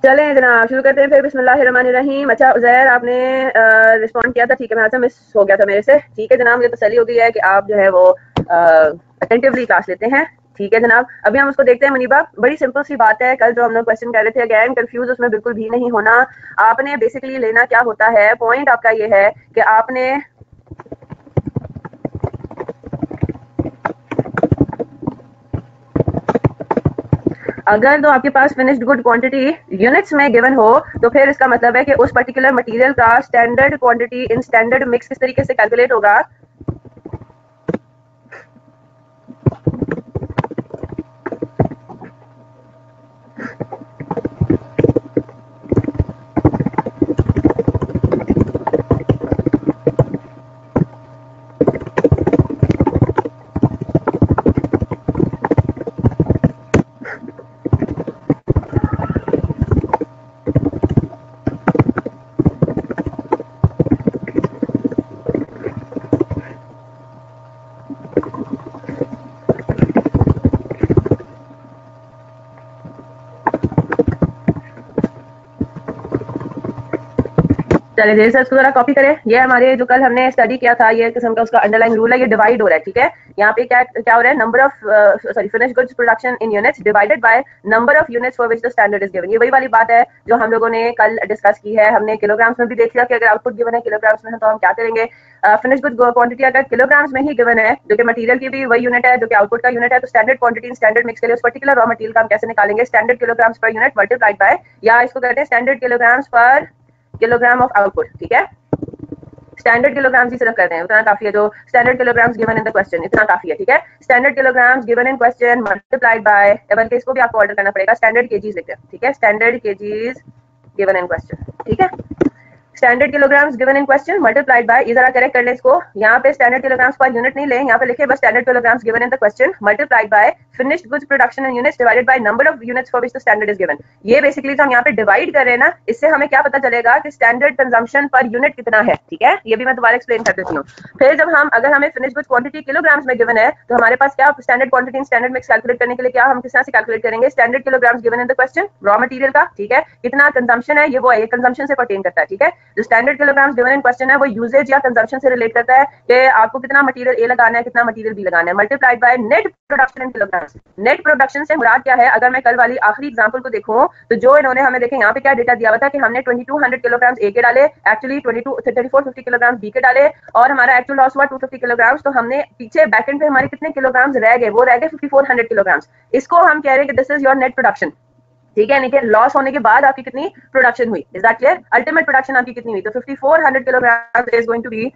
चलें जनाब, शुरू करते हैं फिर। बिस्मिल्लाहिर्रहमानिर्रहीम। अच्छा उज़ैर, आपने रिस्पॉन्ड किया था, ठीक है, मैं मिस हो गया था मेरे से। ठीक है जनाब, मुझे तसल्ली हो गई है कि आप जो है वो अटेंटिवली क्लास लेते हैं। ठीक है जनाब, अभी हम उसको देखते हैं। मुनीबा, बड़ी सिंपल सी बात है, कल जो हम लोग क्वेश्चन कर रहे थे, अगैन कंफ्यूज उसमें बिल्कुल भी नहीं होना। आपने बेसिकली लेना क्या होता है, पॉइंट आपका ये है कि आपने अगर तो आपके पास फिनिश्ड गुड क्वांटिटी यूनिट्स में गिवन हो, तो फिर इसका मतलब है कि उस पर्टिकुलर मटेरियल का standard quantity in standard mix किस तरीके से कैलकुलेट होगा। चलिए जैसे से इसको जरा कॉपी करें। ये हमारे जो कल हमने स्टडी किया था, ये किस्म का उसका अंडरलाइन रूल है। ये डिवाइड हो रहा है, ठीक है। यहाँ पे क्या क्या हो रहा है, number of sorry finish goods production in units divided by number of units for which the standard is given. ये वही वाली बात है जो हम लोगों ने कल डिस्कस की है। हमने किलोग्राम्स में भी देख लिया कि अगर आउटपुट गिवन है किलोग्राम्स में है तो हम क्या करेंगे। फिनिश गुड क्वांटिटी अगर किलोग्राम्स में ही गिवन है, जो कि मटेरियल की भी वही यूनिट है जो कि आउटपुट का यूनिट है, तो स्टैंडर्ड क्वांटिटी स्टैंडर्ड मिक्स के लिए उस पर्टिकुलर रॉ मटेरियल का हम कैसे निकालेंगे, standard kilograms per unit multiplied by, या इसको कहते हैं स्टैंडर्ड किलोग्राम्स पर किलोग्राम ऑफ आउटपुट। ठीक है, स्टैंडर्ड किलोग्राम्स ही सिर्फ करते हैं, उतना काफी है। जो standard kilograms given in the question, इतना काफी है। ठीक है, standard kilograms given in question multiplied by, बल्कि इसको भी आपको ऑर्डर करना पड़ेगा, स्टैंडर्ड केजीज लिखते हैं। ठीक है, standard KGs given in question. ठीक है, standard kilograms given in question multiplied by, ये जरा करेक्ट कर ले इसको। यहाँ पे स्टैंडर्ड किलोग्राम्स पर यूनिट नहीं ले, यहाँ पे लिखे बस standard kilograms given in the question multiplied by finished goods production in units divided by number of units for which the standard is given. ये बेसिकली जो हम यहाँ पे डिवाइड कर रहे हैं ना, इससे हमें क्या पता चलेगा कि स्टैंडर्ड कंजम्पशन पर यूनिट कितना है। ठीक है, ये भी मैं दोबारा एक्सप्लेन कर देती हूँ। फिर जब हम अगर हमें फिनिश गुड्स क्वांटिटी किलोग्राम्स में गिवन है, तो हमारे पास क्या standard quantity standard mix calculate करने के लिए क्या हम किस तरह से कैलकुलेट करेंगे, standard kilograms given in the question raw material का। ठीक है, कितना कंजम्पशन है, ये वो है, ये कंजम्पशन से परटेन करता है। ठीक है, जो standard kilograms given in question है वो यूजेज या कंजम्पशन से रिलेट करता है कि आपको कितना मटेरियल ए लगाना है, कितना मटेरियल बी लगाना है, multiplied by net production in kilograms. Net production से मुराद क्या है, अगर मैं कल वाली आखिरी एग्जांपल को देखूं, तो जो इन्होंने हमें देखे यहाँ पे क्या डेटा दिया हुआ था कि हमने 2200 किलोग्राम्स ए के डाले, एक्चुअली 3450 किलोग्राम्स बी के डाले, और हमारा एक्चुअल लॉस हुआ 250 किलोग्राम्स। तो हमने पीछे बैकेंड पे हमारे कितने किलोग्राम्स रह गए, वो रह गए 5400 किलोग्राम्स। इसको हम कह रहे हैं कि this is your net production. ठीक है, यानी कि लॉस होने के बाद आपकी कितनी प्रोडक्शन हुई, is that clear. Ultimate production आपकी कितनी हुई, तो 5400 kilogram is going to be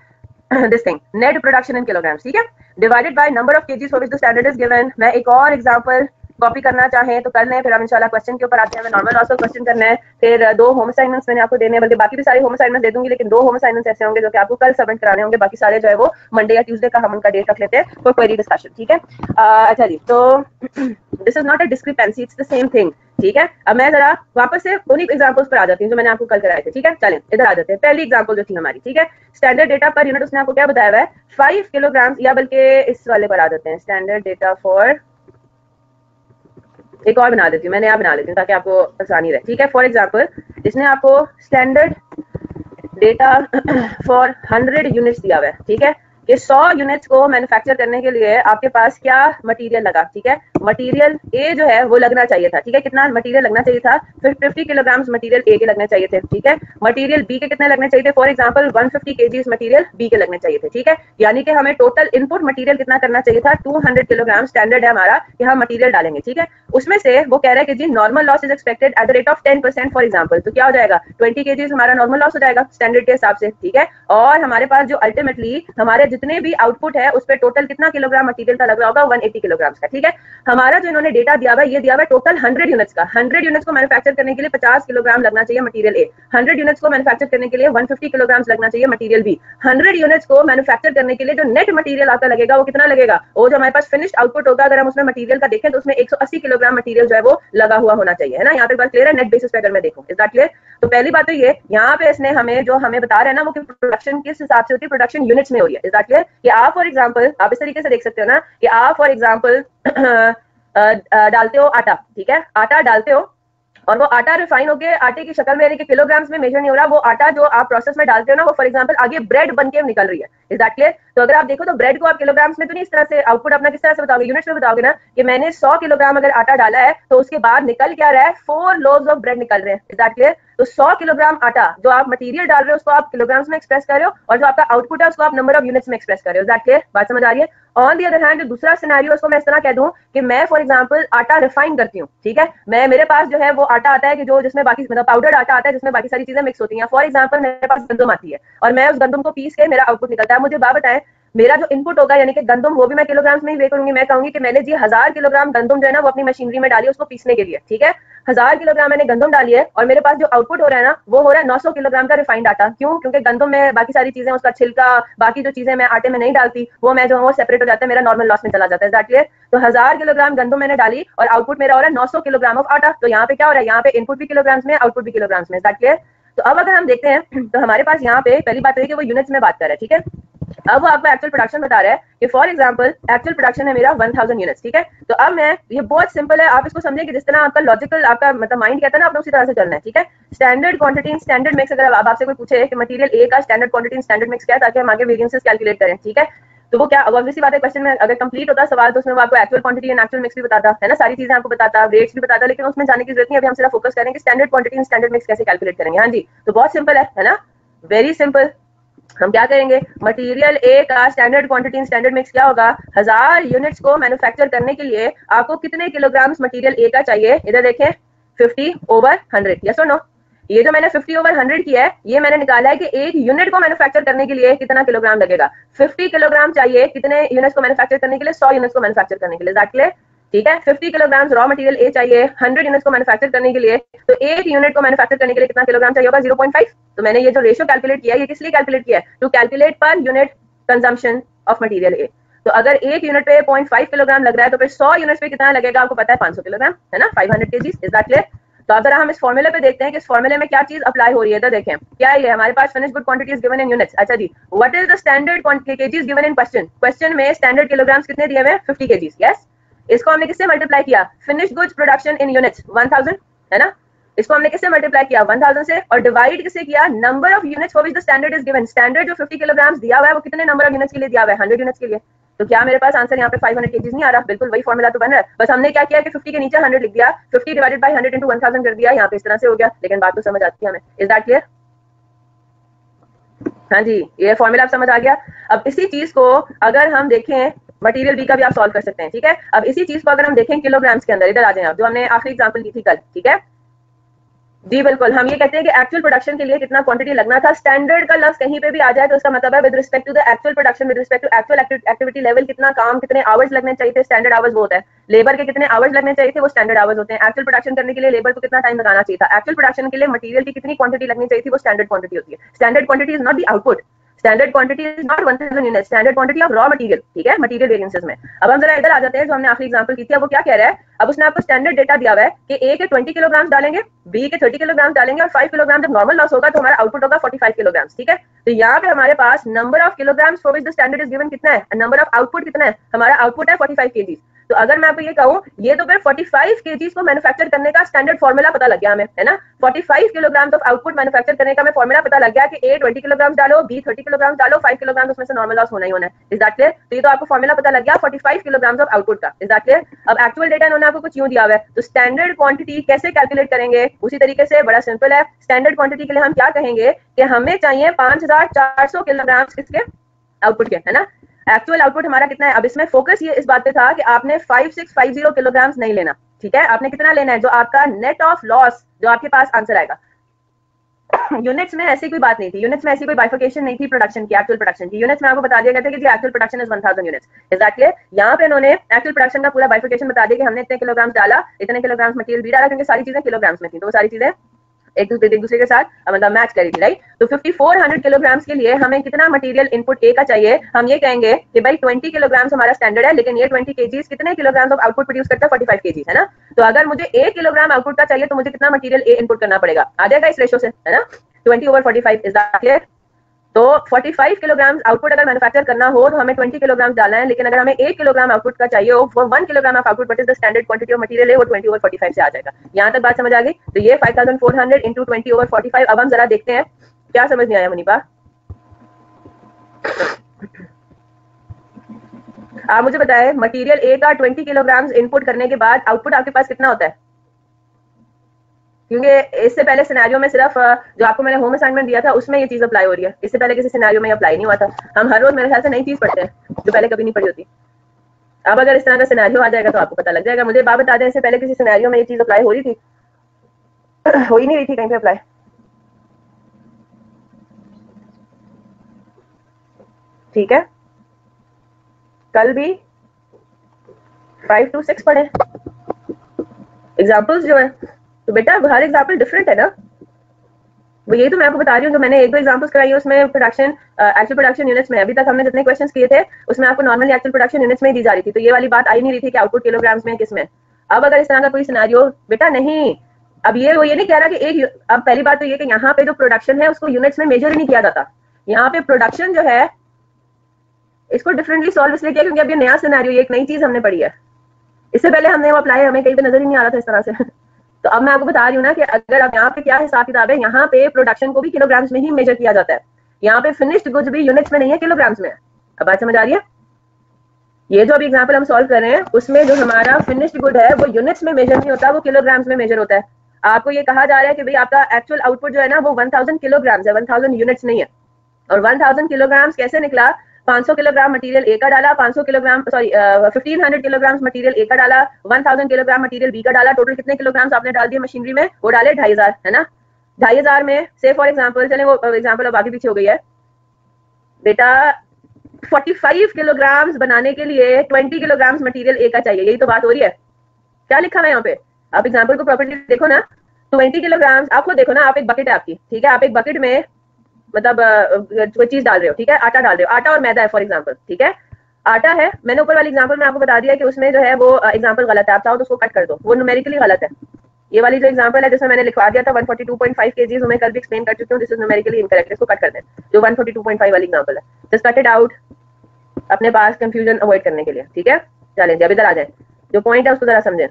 this thing net production in kilograms. ठीक है, divided by number of KGs for which the standard is given. मैं एक और एग्जांपल कॉपी करना चाहें तो कर लें, फिर हम इंशाल्लाह क्वेश्चन के ऊपर आते हैं। मैं नॉर्मल लॉस का क्वेश्चन करना है, फिर दो होम असाइनमेंट्स मैंने आपको देने हैं, बल्कि बाकी भी सारे होम असाइनमेंट्स दे दूंगी, लेकिन दो होम असाइनमेंट्स ऐसे होंगे जो कि आपको कल सबमिट कराने होंगे, बाकी सारे जो है वो मंडे या ट्यूसडे का हम उनका डेट रख लेते हैं फॉर क्वेरी डिस्कशन। ठीक है, अच्छा जी, तो this is not a discrepancy, it's the same thing. ठीक है, अब मैं जरा वापस से उन्हीं एग्जांपल्स पर आ जाती हूँ जो मैंने आपको कल कराए थे। ठीक है, चलें इधर आ जाते हैं। पहली एग्जांपल जो थी हमारी, ठीक है, स्टैंडर्ड डेटा पर यूनिट, उसने आपको क्या बताया हुआ है, 5 किलोग्राम, या बल्कि इस वाले पर आ जाते हैं, स्टैंडर्ड डेटा फॉर, एक और बना देती हूँ, मैं नया बना लेती हूँ ताकि आपको आसानी रहे। ठीक है, फॉर एग्जाम्पल इसने आपको स्टैंडर्ड डेटा फॉर 100 यूनिट्स दिया हुआ है। ठीक है, कि 100 यूनिट्स को मैन्युफैक्चर करने के लिए आपके पास क्या मटेरियल लगा। ठीक है, मटेरियल ए जो है वो लगना चाहिए था। ठीक है, कितना मटेरियल लगना चाहिए था, फिर 50 किलोग्राम मटेरियल ए के लगने चाहिए थे। ठीक है, मटेरियल बी के कितने लगने चाहिए थे, for example 150 KGs material B के लगने चाहिए थे। ठीक है, यानी कि हमें टोटल इनपुट मटेरियल कितना करना चाहिए था, 200 किलोग्राम स्टैंडर्ड है हमारा कि हम मटेरियल डालेंगे। ठीक है, उसमें से वो कह रहा है कि जी normal loss is expected at the rate of 10% for example, तो क्या हो जाएगा, 20 केजीज हमारा नॉर्मल लॉस हो जाएगा स्टैंडर्ड के हिसाब से। ठीक है, और हमारे पास जो अल्टीमेटली हमारे जितने भी आउटपुट है उस पर टोटल कितना किलोग्राम मटेरियल का लग रहा होगा, 180 किलोग्राम का। ठीक है, हमारा जो इन्होंने डेटा दिया हुआ है, ये दिया हुआ है टोटल 100 यूनिट्स का। 100 यूनिट्स को मैन्युफैक्चर करने के लिए 50 किलोग्राम लगना चाहिए मटेरियल ए, 100 यूनिट्स को मैन्युफैक्चर करने के लिए 150 किलोग्राम लगना चाहिए मटेरियल बी। 100 यूनिट्स को मैन्युफैक्चर करने के लिए जो नेट मटेरियल आपका लगेगा वो कितना लगेगा, वो जो हमारे पास फिनिश्ड आउटपुट होगा, अगर हम उसमें मटेरियल का देखें तो उसमें 180 किलोग्राम मटेरियल जो है वो लगा हुआ होना चाहिए, है ना। यहाँ पे बात क्लियर है, नेट बेसिस पे अगर मैं देखूं, इज दैट क्लियर। तो पहली बात तो ये, यहाँ पे इसने हमें जो हमें बता रहे हैं ना, वो प्रोडक्शन किस हिसाब से होती है, प्रोडक्शन यूनिट्स में हो रही है। इज दैट क्लियर, कि आप फॉर एग्जांपल आप इस तरीके से देख सकते हो ना, कि आप फॉर एग्जांपल डालते हो आटा। ठीक है, आटा डालते हो, और वो आटा रिफाइन होकर आटे की शक्ल में यानी कि किलोग्राम्स में मेजर नहीं हो रहा, वो आटा जो आप प्रोसेस में डालते हो ना, वो फॉर एग्जांपल आगे ब्रेड बन के निकल रही है। Is that clear? तो अगर आप देखो तो ब्रेड को आप किलोग्राम्स में तो नहीं इस तरह से आउटपुट अपना किस तरह से बताओगे, यूनिट्स में बताओगे ना कि मैंने 100 किलोग्राम अगर आटा डाला है तो उसके बाद निकल क्या रहा है, 4 लोव्स ऑफ ब्रेड निकल रहे हैं। Is that clear? तो 100 किलोग्राम आटा जो आप मटेरियल डाल रहे हो उसको आप किलोग्राम्स में एक्सप्रेस कर रहे हो, और जो आपका आउटपुट है उसको आप नंबर ऑफ यूनिट्स में एक्सप्रेस कर रहे हो। Is that clear? बात समझ आ रही है? ऑन दी अदर हैंड जो दूसरा सिनेरियो उसको मैं इस तरह कह दूं कि मैं फॉर एग्जांपल आटा रिफाइन करती हूँ, ठीक है, मैं मेरे पास जो है वो आटा आता है कि जो जिसमें बाकी मतलब पाउडर्ड आटा आता है जिसमें बाकी सारी चीजें मिक्स होती हैं। फॉर एग्जांपल मेरे पास गंदम आती है और मैं उस गंदम को पीस के मेरा आउटपुट निकलता है। मुझे बात बताएं, मेरा जो इनपुट होगा यानी कि गंदम, वो भी मैं किलोग्राम्स में ही वे करूंगी। मैं कहूंगी कि मैंने जी 1000 किलोग्राम गंदम जो है ना वो अपनी मशीनरी में डाली उसको पीसने के लिए, ठीक है, 1000 किलोग्राम मैंने गंदम डाली है और मेरे पास जो आउटपुट हो रहा है ना वो हो रहा है 900 किलोग्राम का रिफाइंड आटा। क्यों? क्योंकि गंदम में बाकी सारी चीजें, उसका छिलका, बाकी जो चीजें मैं आटे में नहीं डालती वो मैं जो वो सेपरेट हो जाता है, मेरा नॉर्मल लॉस में चला जाता है। That clear? तो 1000 किलोग्राम गंदम मैंने डाली और आउटपुट मेरा हो रहा है 900 किलोग्राम ऑफ आटा। तो यहाँ पे क्या हो रहा है, यहाँ पे इनपुट भी किलोग्राम्स में, आउटपुट भी किलोग्राम्स में। That clear? तो अब अगर हम देखते हैं तो हमारे पास यहाँ पे पहली बात है कि वो यूनिट्स में बात कर रहा है, ठीक है। अब वो आपको एक्चुअल प्रोडक्शन बता रहा है कि फॉर एग्जांपल एक्चुअल प्रोडक्शन है मेरा 1000 यूनिट्स, ठीक है। तो अब मैं, ये बहुत सिंपल है, आप इसको समझें कि जिस तरह आपका लॉजिकल, आपका मतलब माइंड कहता है ना, आपने उसी तरह से चलना है, ठीक है। स्टैंडर्ड क्वांटिटी, स्टैंडर्ड मिक्स, अगर अब आपसे कोई पूछे कि मटेरियल ए का स्टैंडर्ड क्वांटिटी, स्टैंडर्ड मिक्स क्या है, ताकि हम आगे वेरिएंसेस कैलकुलेट करें, ठीक है। तो वो क्या, ऑब्वियसली बात है, क्वेश्चन में अगर कंप्लीट होता सवाल तो उसमें वो आपको actual quantity and actual mix भी बताता है ना, सारी चीजें आपको बताता, रेट्स भी बताता, लेकिन उसमें जाने की जरूरत नहीं। अभी हम सिर्फ फोकस करेंगे standard quantity and standard mix कैसे कैलकुलेट करेंगे। हाँ जी, तो बहुत सिंपल है ना, वेरी सिंपल। हम क्या करेंगे, मटेरियल ए का स्टैंडर्ड क्वांटिटी स्टैंडर्ड मिक्स क्या होगा, 1000 यूनिट्स को मैन्युफैक्चर करने के लिए आपको कितने किलोग्राम्स मटेरियल ए का चाहिए। इधर देखें, 50/100, यस और नो। ये जो मैंने 50/100 किया है, ये मैंने निकाला है कि एक यूनिट को मैन्युफैक्चर करने के लिए कितना किलोग्राम लगेगा। 50 किलोग्राम चाहिए कितने यूनिट्स को मैन्युफैक्चर करने के लिए, 100 यूनिट्स को मैन्युफैक्चर करने के लिए। That clear? ठीक है, 50 किलोग्राम रॉ मटेरियल ए चाहिए 100 यूनिट्स को मैन्युफैक्चर करने के लिए, तो एक यूनिट को मैन्युफैक्चर करने के लिए कितना किलोग्राम चाहिए होगा, 0.5। तो मैंने ये जो रेशियो कैलकुलेट किया है, ये किस लिए कैलकुलेट किया है, to calculate per unit consumption of material A. तो अगर एक यूनिट पे 0.5 किलोग्राम लग रहा है तो फिर 100 यूनिट्स पे कितना लगेगा, आपको पता है 500 किलोग्राम, है ना, 500 kg। Is that clear? तो अब जरा हम इस फॉर्मूले पे देखते हैं कि इस फॉर्मूले में क्या चीज अप्लाई हो रही है। तो देखें क्या है, हमारे पास finish good quantity is given in units. अच्छा जी, what is the standard KGs given in question. Question में स्टैंडर्ड किलोग्राम्स कितने दिए हुए हैं, 50 केजीज। यस, इसको हमने किससे मल्टीप्लाई किया, finish goods production in units 1000, है ना। इसको हमने किससे मल्टीप्लाई किया, 1000 से, और डिवाइड किससे किया, number of units for which the standard is given. Standard जो 50 किलोग्राम्स दिया हुआ है वो कितने नंबर ऑफ यूनिट्स के लिए दिया हुआ है, 100 यूनिट्स के लिए। तो क्या मेरे पास आंसर यहाँ पे 500 केजीज नहीं आ रहा, बिल्कुल वही फॉर्मूला तो बन रहा है, बस हमने क्या किया कि 50 के नीचे 100 लिख दिया, 50 डिवाइडेड बाय 100 into 1000 कर दिया, यहाँ पे इस तरह से हो गया, लेकिन बात तो समझ आती है हमें। Is that clear? हाँ जी, ये फॉर्मूला आप समझ आ गया। अब इसी चीज को अगर हम देखें, मटेरियल बी का भी आप सॉल्व कर सकते हैं, ठीक है। अब इसी चीज को अगर हम देखें किलोग्राम्स के अंदर, इधर आ जाए आप, जो हमने आखिरी एग्जांपल की थी कल, ठीक है जी, बिल्कुल। हम ये कहते हैं कि एक्चुअल प्रोडक्शन के लिए कितना क्वांटिटी लगना था। स्टैंडर्ड का लफ्ज कहीं पे भी आ जाए तो उसका मतलब है with respect to the actual production, with respect to actual activity level, कितना काम, कितने आवर्स लगने चाहिए थे, स्टैंडर्ड आवर्स वो होता है। लेबर के कितने आवर्स लगने चाहिए थे, वो स्टैंडर्ड आवर्स होते हैं। एक्चुअल प्रोडक्शन करने के लिए लेबर को कितना टाइम लगाना चाहिए था, एक्चुअल प्रोडक्शन के लिए मटेरियल की कितनी क्वांटिटी लगनी चाहिए थी, वो स्टैंडर्ड क्वांटिटी होती है। Standard quantity is not the output, standard quantity is not 1000 unit, standard quantity of raw material, ठीक है, मटेरियल वेरिएंसेस में। अब हम जरा इधर आ जाते हैं, जो हमने आखिरी एग्जांपल की थी, अब वो क्या कह रहा है। अब उसने आपको स्टैंडर्ड डेटा दिया हुआ है कि ए के 20 किलोग्राम डालेंगे, बी के 30 किलोग्राम डालेंगे, और 5 किलोग्राम जब नॉर्मल लॉस होगा तो हमारा आउटपुट होगा 45 किलोग्राम, ठीक है। तो यहाँ पे हमारे पास number of kilograms for which the standard is given कितना है, नंबर ऑफ आउटपुट कितना है, हमारा आउटपुट है 45 kg। तो अगर मैं आपको ये कहूँ, ये तो फिर 45 kg को मैन्युफैक्चर करने का स्टैंडर्ड फॉर्मूला पता लग गया हमें, है ना। 45 किलोग्राम ऑफ आउटपुट मैन्युफैक्चर करने का हमें फॉर्मूला पता लग गया कि ए 20 किलोग्राम डालो, बी 30 किलोग्राम डालो, 5 किलोग्राम उसमें से नॉर्मल लॉस होना ही होना है। Is that clear? तो ये तो आपको फॉर्मूला पता लग गया 45 किलोग्राम ऑफ आउटपुट का। Is that clear? अब एक्चुअल डेटा इन्होंने आपको कुछ यूं दिया हुआ है, तो स्टैंडर्ड क्वांटिटी कैसे कैलकुलेट करेंगे, उसी तरीके से बड़ा सिंपल है। स्टैंडर्ड क्वांटिटी के लिए हम क्या कहेंगे कि हमें चाहिए 5400 किलोग्राम किसके, आउटपुट के, है ना। एक्चुअल आउटपुट हमारा कितना है, अब इसमें फोकस ये इस बात पे था कि आपने 5650 किलोग्राम्स नहीं लेना, ठीक है। आपने कितना लेना है, जो आपका नेट ऑफ लॉस, जो आपके पास आंसर आएगा। यूनिट्स में ऐसी कोई बात नहीं थी, यूनिट्स में ऐसी कोई बाइफिकेशन नहीं थी प्रोडक्शन की, एक्चुअल प्रोडक्शन की। यूनिट्स में आपको बता दिया गया था कि actual production is 1000 units. Is that clear? यहाँ पे इन्होंने एक्चुअल प्रोडक्शन का पूरा बाइफिकेशन बता दिया कि हमने इतने किलोग्राम्स डाला, इतने किलोग्राम्स मटेरियल भी डाला, क्योंकि सारी चीजें किलोग्राम्स में थी, तो वो सारी चीजें एक दूसरे के साथ मतलब मैच करी थी, राइट। तो 5400 किलोग्राम्स के लिए हमें कितना मटेरियल इनपुट ए का चाहिए, हम ये कहेंगे कि भाई 20 किलोग्राम्स हमारा स्टैंडर्ड है, लेकिन ये 20 kg कितने किलोग्राम्स ऑफ आउटपुट प्रोड्यूस करता है, 45 kg, है ना। तो अगर मुझे 1 किलोग्राम आउटपुट का चाहिए तो मुझे कितना मटेरियल ए इनपुट करना पड़ेगा, आ जाएगा इस रेशो से, है ना, 20/45। Is that clear? तो 45 किलोग्राम आउटपुट अगर मैन्युफैक्चर करना हो तो हमें 20 किलोग्राम डालना है, लेकिन अगर हमें 1 किलोग्राम आउटपुट का चाहिए हो, वो 1 kilogram of output what is the standard quantity of material है, वो 20 ओवर 45 से आ जाएगा। यहाँ तक बात समझ आ गई? तो ये 5400 इंटू 20 ओवर 45। अब हम जरा देखते हैं क्या समझ नहीं आया मुनीबा। आप मुझे बताएं, मटेरियल ए का 20 किलोग्राम इनपुट करने के बाद आउटपुट आपके पास कितना होता है? क्योंकि इससे पहले सिनेरियो में सिर्फ जो आपको मैंने होम असाइनमेंट दिया था उसमें ये चीज अप्लाई हो रही है, इससे पहले किसी सिनेरियो में अप्लाई नहीं हुआ था। हम हर रोज मेरे ख्याल से नई चीज पढ़ते हैं जो पहले कभी नहीं पढ़ी होती। अब अगर इस तरह का सिनेरियो आ जाएगा तो आपको पता लग जाएगा। मुझे बात बता दें, इससे पहले किसी सिनेरियो में ये चीज अप्लाई हो रही थी? हो ही नहीं रही थी कहीं पे अप्लाई। ठीक है, कल भी 5 to 6 पढ़े एग्जाम्पल्स जो है। तो बेटा हर एग्जाम्पल डिफरेंट है ना, वो यही तो मैं आपको बता रही हूँ। जो मैंने एक दो एग्जाम्पल्स कराई है उसमें प्रोडक्शन एक्चुअल प्रोडक्शन यूनिट्स में अभी तक हमने जितने क्वेश्चंस किए थे उसमें आपको नॉर्मली एक्चुअल प्रोडक्शन यूनिट्स में ही दी जा रही थी, तो ये वाली बात आई नहीं रही थी कि आउटपुट किलोग्राम्स में किस में। अब अगर इस तरह का कोई सिनेरियो, बेटा नहीं, अब ये नहीं कह रहा कि एक, अब पहली बात तो ये कि यहाँ पे जो प्रोडक्शन है उसको यूनिट्स में मेजर ही नहीं किया जाता। यहाँ पे प्रोडक्शन जो है इसको डिफरेंटली सॉल्व इसलिए किया क्योंकि अब ये नया सिनेरियो, ये एक नई चीज हमने पढ़ी है। इससे पहले हमने वो अप्लाई हमें कहीं पे नजर ही नहीं आ रहा था इस तरह से। तो अब मैं आपको बता रही हूँ ना कि अगर आप यहाँ पे क्या हिसाब किताब है, यहाँ पे प्रोडक्शन को भी किलोग्राम्स में ही मेजर किया जाता है। यहाँ पे फिनिश्ड गुड्स भी यूनिट्स में नहीं है, किलोग्राम्स में है। अब बात समझ आ रही है? ये जो अभी एग्जाम्पल हम सॉल्व कर रहे हैं उसमें जो हमारा फिनिश्ड गुड है वो यूनिट्स में मेजर नहीं होता, वो किलोग्राम्स में मेजर होता है। आपको ये कहा जा रहा है कि भाई आपका एक्चुअल आउटपुट जो है ना वो 1000 किलोग्राम्स है, 1000 यूनिट्स नहीं है। और 1000 किलोग्राम्स कैसे निकला? 500 किलोग्राम मटेरियल ए का डाला, 500 किलोग्राम 1500 किलोग्राम मटेरियल ए का डाला, 1000 किलोग्राम मटेरियल बी का डाला। टोटल कितने किलोग्राम्स आपने डाल दिए मशीनरी में? वो डाले 2500, है ना। 2500 में से फॉर एग्जांपल, चले वो एग्जांपल अब आगे पीछे हो गई है बेटा, 45 किलोग्राम्स बनाने के लिए 20 किलोग्राम्स मटेरियल ए का चाहिए। यही तो बात हो रही है। क्या लिखा है यहाँ पे? आप एग्जांपल को प्रॉपर्ली देखो ना। 20 किलोग्राम्स आप खुद देखो ना, आप एक बकेट है आपकी, ठीक है, आप एक बकेट में मतलब कोई चीज डाल रहे हो, ठीक है, आटा डाल रहे हो, आटा और मैदा है फॉर एग्जांपल, ठीक है। आटा है, मैंने ऊपर वाली एग्जांपल में आपको बता दिया कि उसमें जो है वो एग्जांपल गलत है, आप चाहो तो उसको कट कर दो, वो न्यूमेरिकली गलत है। ये वाली जो एग्जांपल है जिसमें मैंने लिखवा दिया था 142.5 kg, मैं कल भी एक्सप्लेन कर चुकी हूँ, दिस इज न्यूमेरिकली इनकरेक्ट, इसको कट कर दें। जो 142.5 वाली एग्जांपल है, जस्ट कट इट आउट अपने पास कंफ्यूजन अवॉइड करने के लिए, ठीक है। चलें जी, अब इधर आ जाए, जो पॉइंट है उसको जरा समझें।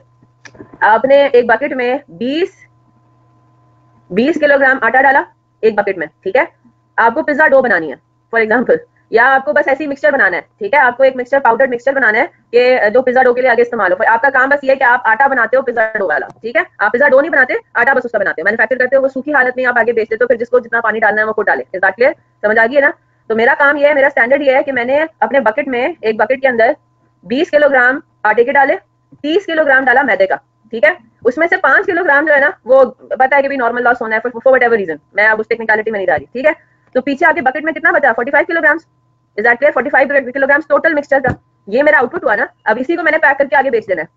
आपने एक बकेट में 20 किलोग्राम आटा डाला एक बकेट में, ठीक है। आपको पिज्जा डो बनानी है फॉर एग्जांपल, या आपको बस ऐसी मिक्सचर बनाना है, ठीक है, आपको एक मिक्सचर पाउडर मिक्सचर बनाना है कि जो पिज्जा डो के लिए आगे इस्तेमाल हो। आपका काम बस ये है कि आप आटा बनाते हो पिज्जा डो वाला, ठीक है। आप पिज्जा डो नहीं बनाते, आटा बस उसका बनाते हो, मैन्युफैक्चर करते हो, वो सूखी हालत में आप आगे बेचते हो, फिर जिसको जितना पानी डालना है वो खुद डाले। Is that clear? समझ आ गई है ना। तो मेरा काम ये है, मेरा स्टैंडर्ड ये है कि मैंने अपने बकेट में, एक बकेट के अंदर 20 किलोग्राम आटे के डाले, 30 किलोग्राम डाला मैदे का, ठीक है। उसमें से 5 किलोग्राम जो है ना वो पता है कि भी नॉर्मल लॉस होना है फॉर व्हाटएवर रीजन, मैं अब उस टेक्निकलिटी में नहीं जा रही, ठीक है। तो पीछे आगे बकेट में कितना बचा? 45 kilogram. Is that clear? 45 kilogram total mixture का, ये मेरा आउटपुट हुआ ना। अब इसी को मैंने पैक करके आगे बेच देना है।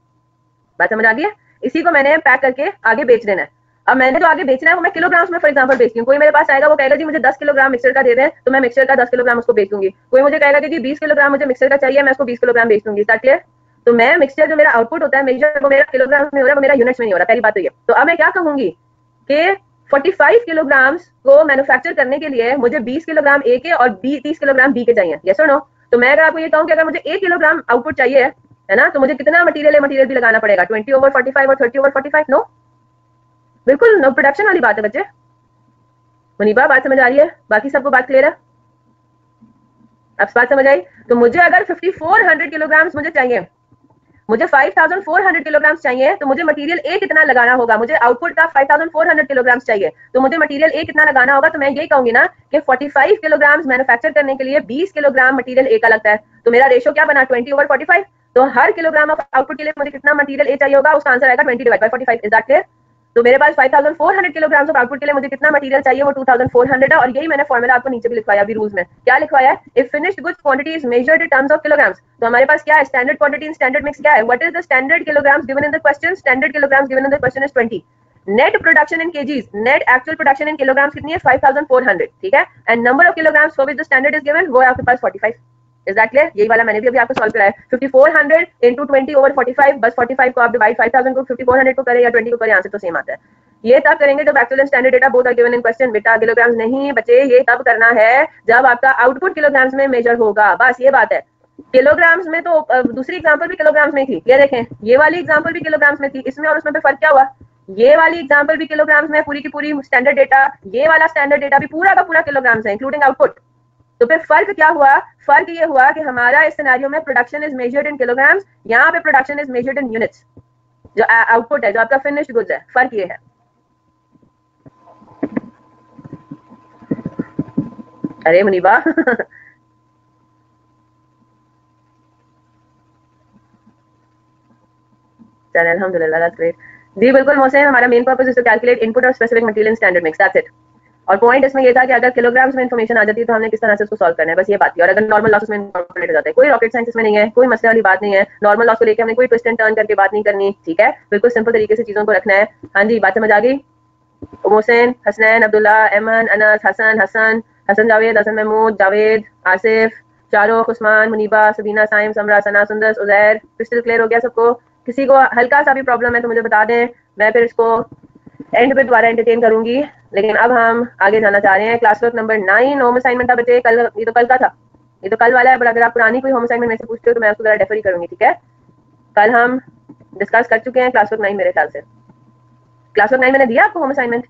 बात समझ आ गई है? इसी को मैंने पैक करके आगे बेच देना है। अब मैंने जो आगे बेचना है वो मैं किलोग्राम्स में फॉर एग्जांपल बेचती हूँ। कोई मेरे पास आएगा, वो कहेगा जी मुझे 10 किलोग्राम मिक्सचर का दे दें, तो मैं मिक्सचर का 10 किलोग्राम उसको बेच दूंगी। कोई मुझे कहेगा कि 20 किलोग्राम मुझे मिक्सचर का चाहिए, मैं उसको 20 किलोग्राम बेच दूंगी। Is that clear? तो मैं मिक्सचर जो मेरा आउटपुट होता है मेजर, वो मेरा किलोग्राम में हो रहा है, वो मेरा यूनिट्स में नहीं हो रहा। पहली बात तो ये। तो अब मैं क्या कहूंगी कि 45 किलोग्राम्स को मैन्युफैक्चर करने के लिए मुझे 20 किलोग्राम ए के और 30 किलोग्राम बी के चाहिए। Yes or no? तो मैं अगर आपको ये कहूँ कि अगर मुझे 1 किलोग्राम आउटपुट चाहिए है ना, तो मुझे कितना मटेरियल है, मटेरियल भी लगाना पड़ेगा 20 ओवर 45 और 30 ओवर 45। नो, बिल्कुल नो, प्रोडक्शन वाली बात है बच्चे। मुनीबा बात समझ आ रही है? बाकी सबको बात क्लियर है? अब बात समझ आई? तो मुझे अगर 5400 किलोग्राम मुझे चाहिए, मुझे 5400 किलोग्राम चाहिए, तो मुझे मटेरियल ए कितना लगाना होगा? मुझे आउटपुट का 5400 किलोग्राम चाहिए, तो मुझे मटेरियल ए कितना लगाना होगा? तो मैं यही कहूंगी ना कि 45 किलोग्राम मैन्युफैक्चर करने के लिए 20 किलोग्राम मटेरियल ए का लगता है। तो मेरा रेशो क्या बना? 20 ओवर 45। तो हर किलोग्राम ऑफ आउटपुट के लिए मुझे कितना मटेरियल ए चाहिए होगा? उसका आंसर आएगा 20 divide by 45। Is that clear? तो मेरे पास 5400 किलोग्राम ऑफ आउटपुट के लिए मुझे कितना मटेरियल चाहिए? वो 2400 है। और यही मैंने फॉर्मूला आपको नीचे भी लिखवाया अभी रूल्स में। क्या लिखवाया है? If finished goods quantity is measured in terms of kilograms. तो हमारे पास क्या है? Standard quantity in standard mix क्या है? What is the standard kilograms given in the question? Standard kilograms given in the question is 20। Net production in KGs, net actual production in kilograms कितनी है? 5400, ठीक है। And number of kilograms for which the standard is given, वो है आपके पास 45। Is that clear? यही वाला मैंने भी अभी आपको सॉल्व कराया। 5400 into 20 over 45, बस 45 को आप डिवाइड 5000 को 5400 को करें या 20 को करें, आंसर तो सेम आता है। ये तब करेंगे जब actual and standard data both are given in question. बेटा किलोग्राम्स नहीं बचे, ये तब करना है जब आपका आउटपुट किलोग्राम्स में मेजर होगा, बस ये बात है। किलोग्राम्स में तो दूसरी एग्जांपल भी किलोग्राम्स में थी, ये देखें ये वाली एग्जांपल भी किलोग्राम्स में थी, इसमें और उसमें पे फर्क क्या हुआ? ये वाली एग्जांपल भी किलोग्राम्स में पूरी की पूरी स्टैंडर्ड डेटा, ये वाला स्टैंडर्ड डेटा भी पूरा का पूरा किलोग्राम्स है इंक्लूडिंग आउटपुट। तो फिर फर्क क्या हुआ? फर्क ये हुआ कि हमारा इस सिनेरियो में production is measured in kilograms, यहाँ पे production is measured in units, जो आउटपुट है, जो आपका फिनिश्ड गुड्स है। फर्क ये है। अरे मुनीबा चल अल्हम्दुलिल्लाह, दैट्स ग्रेट जी। बिल्कुल मोहसिन, हमारा main purpose is to calculate input of specific material in standard mix, that's it. और पॉइंट इसमें ये था कि अगर किलोग्राम्स में इन्फॉर्मेशन आ जाती है तो हमने किस तरह से उसको सॉल्व करना है, बस ये बात थी। और अगर नॉर्मल लॉसेस में इनकॉर्पोरेट हो जाता है, कोई रॉकेट साइंस इसमें नहीं है, कोई मसले वाली बात नहीं है। नॉर्मल लॉस को लेकर हमने कोई ट्विस्ट एंड टर्न करके बात नहीं करनी, ठीक है? बिल्कुल सिंपल तरीके से चीजों को रखना है। हाँ जी, बात समझ आ गई? मोहसिन, हसनैन, अब्दुल्ला, एमन, अनस, हसन, हसन, हसन जावेद, हसन महमूद, जावेद, आसिफ, शाहरुख, उस्मान, मुनीबा, सबीना, साइम, समरा, सना, सुंदर, उजैर, क्रिस्टल क्लियर हो गया सबको? किसी को हल्का सा भी प्रॉब्लम है तो मुझे बता दें, मैं फिर इसको एंड पे दोबारा एंटरटेन करूंगी। लेकिन अब हम आगे जाना चाह रहे हैं। Class work number 9 home assignment था बच्चे, कल, ये तो कल का था, ये तो कल वाला है, पर अगर आप पुरानी कोई होम असाइनमेंट में से पूछते हो तो मैं उसको जरा डेफर ही करूंगी, ठीक है? कल हम डिस्कस कर चुके हैं क्लास वर्क 9 मेरे ख्याल से। क्लास वर्क 9 मैंने दिया आपको होम असाइनमेंट?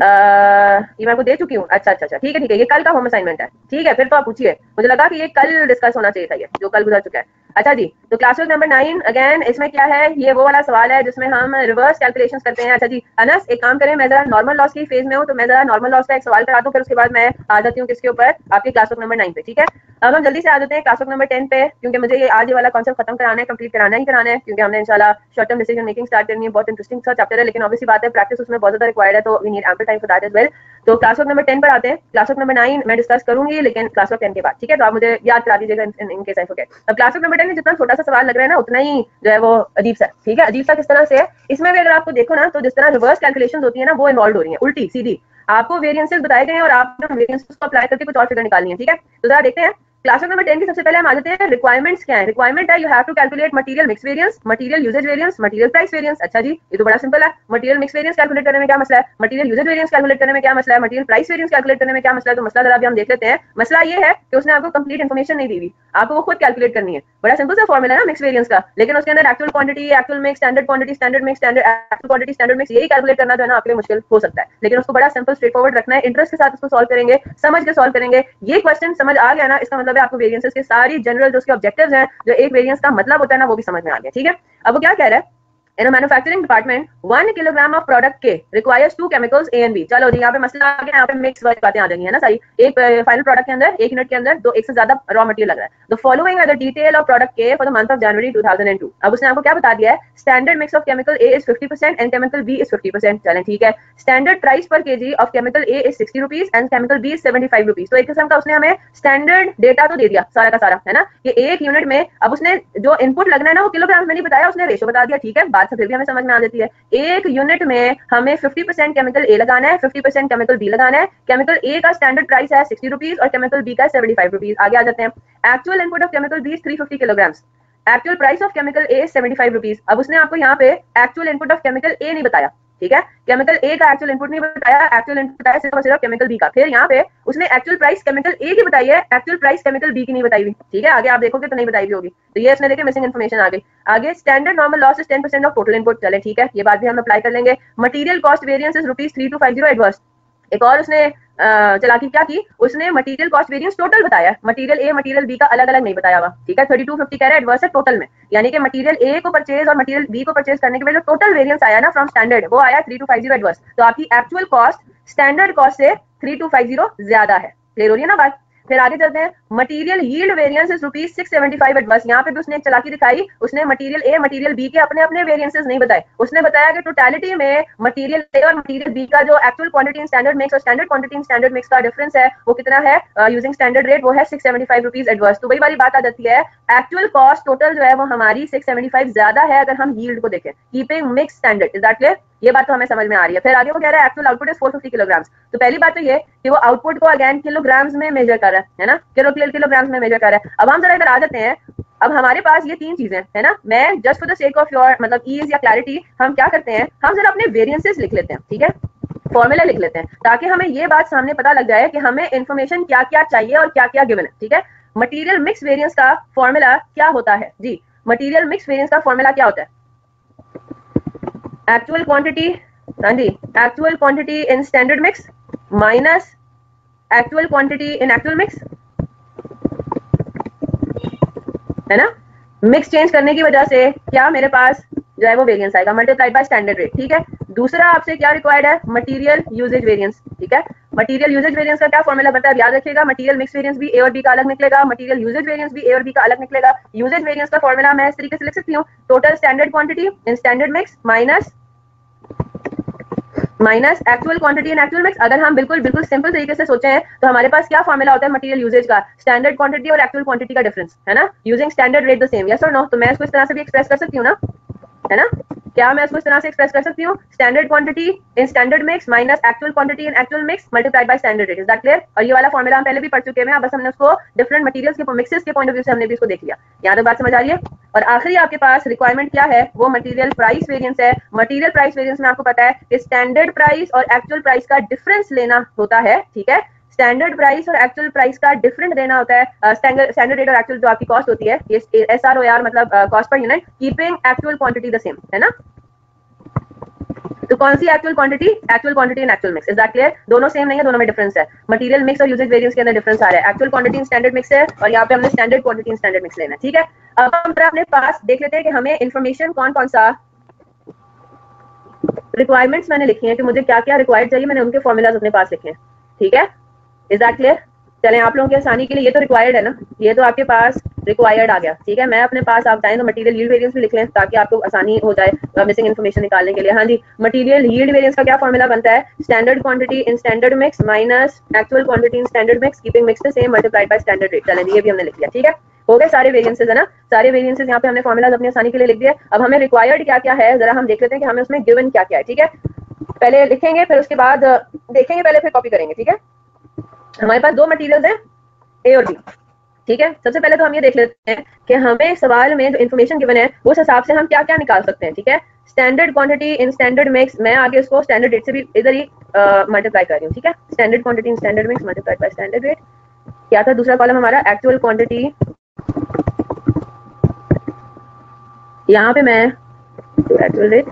ये मैं आपको दे चुकी हूँ। अच्छा अच्छा अच्छा, ठीक है ठीक है, ये कल का होम असाइनमेंट है, ठीक है? फिर तो आप पूछिए, मुझे लगा कि ये कल डिस्कस होना चाहिए था, ये जो कल गुजर चुका है। अच्छा जी, तो क्लास वर्क नंबर 9 अगेन, इसमें क्या है? ये वो वाला सवाल है जिसमें हम रिवर्स कैलकुलेशंस करते हैं। अच्छा जी अनस, एक काम करें, मैं जरा नॉर्मल लॉस की फेज में हूँ, तो मैं जरा नॉर्मल लॉस का एक सवाल करा दूं, फिर उसके बाद मैं आ जाती हूँ किसके ऊपर? आपके क्लास वर्क नंबर 9 पे, ठीक है? अब हम जल्दी से आ जाते हैं क्लास वर्क नंबर 10 पे, क्योंकि मुझे ये आज ये वाला कॉन्सेप्ट खत्म कराना है, कंप्लीट कराना ही कराना है, क्योंकि हमने इंशाल्लाह short term decision making start करनी है। बहुत इंटरेस्टिंग सा चैप्टर है, लेकिन ऑब्वियसली बात है प्रैक्टिस उसमें बहुत ज्यादा रिक्वायर्ड है, तो we need ample time for that as well. तो क्लास वर्क नंबर 10 पर आते हैं। क्लास वर्क नंबर 9 मैं डिस्कस करूंगी, लेकिन क्लास वर्क 10 के बाद, ठीक है? तो आप मुझे याद करा दीजिएगा इन केस आई फॉरगेट। अब क्लास वर्क नंबर 10 में जितना छोटा सा सवाल लग रहा है ना, उतना ही जो है वो अजीब सा, ठीक है? अजीब सा किस तरह से है? इसमें भी अगर आपको देखो ना, तो जिस तरह रिवर्स कैलकुलेशन होती है ना, वो इन्वॉल्व हो रही है, उल्टी सीधी। आपको वेरिएंसेस बताए गए हैं और आपने वेरिएंसेस को अप्लाई करके कुछ और फिगर निकालनी है, ठीक है? तो जरा देखते हैं क्लास वर्क नंबर 10 की। सबसे पहले हम आ जाते हैं रिक्वायरमेंट्स क्या है। रिक्वायरमेंट है, you have to calculate material mix variance, material usage variance, material price variance. अच्छा जी, ये तो बड़ा सिंपल है। मटेरियल मिक्स वेरिएंस कैलकुलेट करने में क्या मसला है? मटेरियल यूजेज वेरिएंस कैलकुलेट करने में क्या मसला है? मटेरियल प्राइस वेरिएंस कैलकुलेट करने में क्या मसला है? तो मसला जरा अभी हम देख लेते हैं। मसला ये है कि उसने आपको कंप्लीट इन्फॉर्मेशन नहीं दी हुई, आपको वो खुद कैलकुलेट करनी है। बड़ा सिंपल सा फॉर्मूला है ना मिक्स वेरिएंस का, लेकिन उसके अंदर actual quantity, actual mix, standard quantity, standard mix, standard actual quantity, standard mix, यही कैलकुलेट करना जो है ना आपके लिए मुश्किल हो सकता है, लेकिन उसको बड़ा सिंपल स्ट्रेट फॉरवर्ड रखना है। इंटरेस्ट के साथ उसको सॉल्व करेंगे, समझ के सॉल्व करेंगे। ये क्वेश्चन समझ आ गया ना, इसका मतलब है आपको वेरिएंसेस के सारी जनरल जो उसके ऑब्जेक्टिव्स हैं, जो एक वेरिएंस का मतलब होता है ना, वो भी समझ में आ गया, ठीक है? अब वो क्या कह रहा है? In a manufacturing department, 1 kilogram of product K requires 2 chemicals A and B। चलो जी, यहाँ पे मसला आ गया, यहाँ पे मिक्स वाली बातें आ जाएंगी, है ना सारी। एक फाइनल प्रोडक्ट के अंदर, एक यूनिट के अंदर दो, एक से ज्यादा रॉ मटेरियल लग रहा है। The following are the detail of product K for the month of January 2002। अब उसने आपको क्या बता दिया है? Standard mix of chemical A is 50% and chemical B is 50%। चलें ठीक है। स्टैंडर्ड प्राइस पर kg of chemical A is 60 rupees and chemical B is 75 rupees। तो एक किस्म का उसने हमें स्टैंडर्ड डेटा तो दे दिया सारा का सारा, है ना? ये एक यूनिट में, अब उसने जो इनपुट लगना है ना, वो किलोग्राम में नहीं बताया, उसने रेशो बता दिया, ठीक है? बात से फिर भी हमें समझ में आ जाती है। एक यूनिट में हमें 50% केमिकल ए लगाना है, 50% केमिकल बी लगाना है। केमिकल ए का स्टैंडर्ड प्राइस है 60 रुपीज और केमिकल बी का 75 रुपीज। आगे आ जाते हैं। Actual input of chemical B 350 kilograms, actual price of chemical A 75 rupees. अब उसने आपको यहाँ पे actual input of chemical A नहीं बताया, ठीक है? केमिकल ए का एक्चुअल इनपुट नहीं बताया, एक्चुअल इनपुट बताया सिर्फ और सिर्फ केमिकल बी का। फिर यहाँ पे उसने एक्चुअल प्राइस केमिकल ए की बताई है, एक्चुअल प्राइस केमिकल बी की नहीं बताई हुई, ठीक है? आगे आप देखोगे तो नहीं बताई हुई होगी, तो ये इसने देखिए मिसिंग इन्फॉर्मेशन आ गई। आगे standard normal loss is 10% of total input. चले ठीक है, ये बात भी हम अप्लाई कर लेंगे। Material cost variance is ₹3250 adverse. एक और उसने चलाकी क्या की, उसने मटेरियल कॉस्ट वेरिएंस टोटल बताया, मटेरियल ए मटेरियल बी का अलग अलग नहीं बताया हुआ, ठीक है? 3250 कह रहा है एडवर्स है टोटल में, यानी कि मटेरियल ए को परचेज और मटेरियल बी को परचेज करने के बाद जो टोटल वेरिएंस आया ना फ्रॉम स्टैंडर्ड, वो आया 3250 एडवर्स। तो आपकी एक्चुअल कॉस्ट स्टैंडर्ड कॉस्ट से 3250 ज्यादा है। क्लियर हो रही है ना बात? फिर आगे चलते हैं। Material yield variance is ₹675 adverse. यहाँ पे भी उसने एक चलाकी दिखाई, उसने मटेरियल ए मटेरियल बी के अपने अपने वेरिएंसेस नहीं बताए, उसने बताया कि टोटलिटी में मटेरियल ए और मटेरियल बी का जो actual quantity in standard mix और standard quantity in standard mix का डिफरेंस है वो कितना है यूजिंग स्टैंडर्ड रेट, वो है ₹675 एडवर्स। तो वही वाली बात आ जाती है, एक्चुअल कॉस्ट टोटल जो है वो हमारी 675 ज्यादा है अगर हम यील्ड को देखें, keeping mix standard. Is that clear? ये बात तो हमें समझ में आ रही है। फिर आगे वो कह रहा है एक्चुअल आउटपुट इज 450 किलोग्राम्स। तो पहली बात तो ये कि वो आउटपुट को अगेन किलोग्राम्स में मेजर कर रहा है ना, किलोग्राम्स में मेजर कर रहा है। अब हम जरा इधर आ जाते हैं, अब हमारे पास ये तीन चीजें है ना, मैं just for the sake of your मतलब ईज या क्लैरिटी हम क्या करते हैं, हम जरा अपने वेरिएंसेस लिख लेते हैं, ठीक है, फॉर्मूला लिख लेते हैं, ताकि हमें ये बात सामने पता लग जाए कि हमें इन्फॉर्मेशन क्या क्या चाहिए और क्या क्या गिवन है, ठीक है। मटेरियल मिक्स वेरिएंस का फॉर्मूला क्या होता है जी, मटेरियल मिक्स वेरिएंस का फॉर्मूला क्या होता है, एक्चुअल क्वांटिटी, हाँ जी, actual quantity in standard mix minus actual quantity in actual mix, है ना। मिक्स चेंज करने की वजह से क्या मेरे पास जो है वो वेरिएंस आएगा मल्टीप्लाइड बाय स्टैंडर्ड रेट, ठीक है। दूसरा आपसे क्या रिक्वायर्ड है, मटेरियल यूजेज वेरिएंस, ठीक है। मटेरियल यूजेज वेरिएंस का क्या फॉर्मूला बनता है, याद रखिएगा, मटेरियल मिक्स वेरिएंस भी ए और बी का अलग निकलेगा, मटेरियल यूजेज वेरिएंस भी ए और बी का अलग निकलेगा। यूजेज वेरिएंस का फॉर्मूला मैं इस तरीके से लिख सकती हूँ, total standard quantity in standard mix minus actual quantity in actual mix. अगर हम बिल्कुल बिल्कुल सिंपल तरीके से सोचे हैं तो हमारे पास क्या फॉर्मूला होता है मटेरियल यूजेज का, स्टैंडर्ड क्वांटिटी और एक्चुअल क्वांटिटी का डिफरेंस, है ना, using standard rate the same, yes or no. तो मैं इसको इस तरह से भी एक्सप्रेस कर सकती हूँ ना, है ना, क्या मैं इसको इस तरह से एक्सप्रेस कर सकती हूँ, standard quantity in standard mix minus actual quantity in actual mix multiplied by standard rate, is that clear. और ये वाला फॉर्मूला हम पहले भी पढ़ चुके हैं, बस हमने उसको डिफरेंट मटेरियल्स के मिक्सेस के पॉइंट ऑफ व्यू से हमने भी इसको देख लिया, यहाँ तक बात समझ आ रही है। और आखिरी आपके पास रिक्वायरमेंट क्या है, वो मटेरियल प्राइस वेरिएंस है। मटेरियल प्राइस वेरिएंस में आपको पता है कि स्टैंडर्ड प्राइस और एक्चुअल प्राइस का डिफरेंस लेना होता है, ठीक है, स्टैंडर्ड प्राइस और एक्चुअल प्राइस का डिफरेंट देना होता है, स्टैंडर्ड रेट और एक्चुअल जो आपकी कॉस्ट होती है, ये SROR मतलब cost per unit, keeping actual quantity the same, है ना। तो कौन सी actual quantity in actual mix, is that clear. दोनों सेम नहीं है, दोनों में डिफरेंस है, मटेरियल मिक्स और यूजेज वेरिएंस के अंदर डिफरेंस आ रहा है। Actual quantity in standard mix है और यहाँ पे हमने standard quantity in standard mix लेना है, ठीक है। अब हम अपने पास देख लेते हैं कि हमें इन्फॉर्मेशन कौन कौन सा रिक्वायरमेंट्स मैंने लिखी है कि मुझे क्या क्या रिक्वायर्ड चाहिए, मैंने उनके फॉर्मूलाज अपने पास लिखे हैं, ठीक है, इज दैट क्लियर। चलें, आप लोगों की आसानी के लिए ये तो रिक्वायर्ड है ना, ये तो आपके पास रिक्वायर्ड आ गया, ठीक है। मैं अपने पास आप चाहें तो मटेरियल यील्ड वेरिएंस भी लिख लें ताकि आपको आसानी हो जाए मिसिंग इन्फॉर्मेशन निकालने के लिए। हाँ जी, मटेरियल यील्ड वेरिएंस का क्या फॉर्मूला बनता है, standard quantity in standard mix minus actual quantity in standard mix keeping mix the same multiplied by standard rate. चलें, ये भी हमने लिख लिया, ठीक है, हो गए सारे वेरिएंसेस, है ना, सारे वेरिएंसेस यहाँ पे हमने फॉर्मूलाज अपनी आसानी के लिए लिख दिए। अब हमें रिक्वायर्ड क्या क्या है जरा हम देख लेते हैं कि हमें उसमें गिवन क्या क्या है, ठीक है। पहले लिखेंगे फिर उसके बाद देखेंगे, पहले फिर कॉपी करेंगे, ठीक है। हमारे पास दो मटेरियल्स हैं ए और बी, ठीक है। सबसे पहले तो हम ये देख लेते हैं कि हमें सवाल में जो इन्फॉर्मेशन गिवन है उस हिसाब से हम क्या क्या निकाल सकते हैं, ठीक है। Standard quantity in standard mix, मैं आगे उसको स्टैंडर्ड रेट से भी इधर ही मल्टीप्लाई कर रही हूँ, ठीक है। Standard quantity in standard mix multiplied by standard rate, क्या था दूसरा कॉलम हमारा, एक्चुअल क्वांटिटी, यहाँ पे मैं एक्चुअल रेट,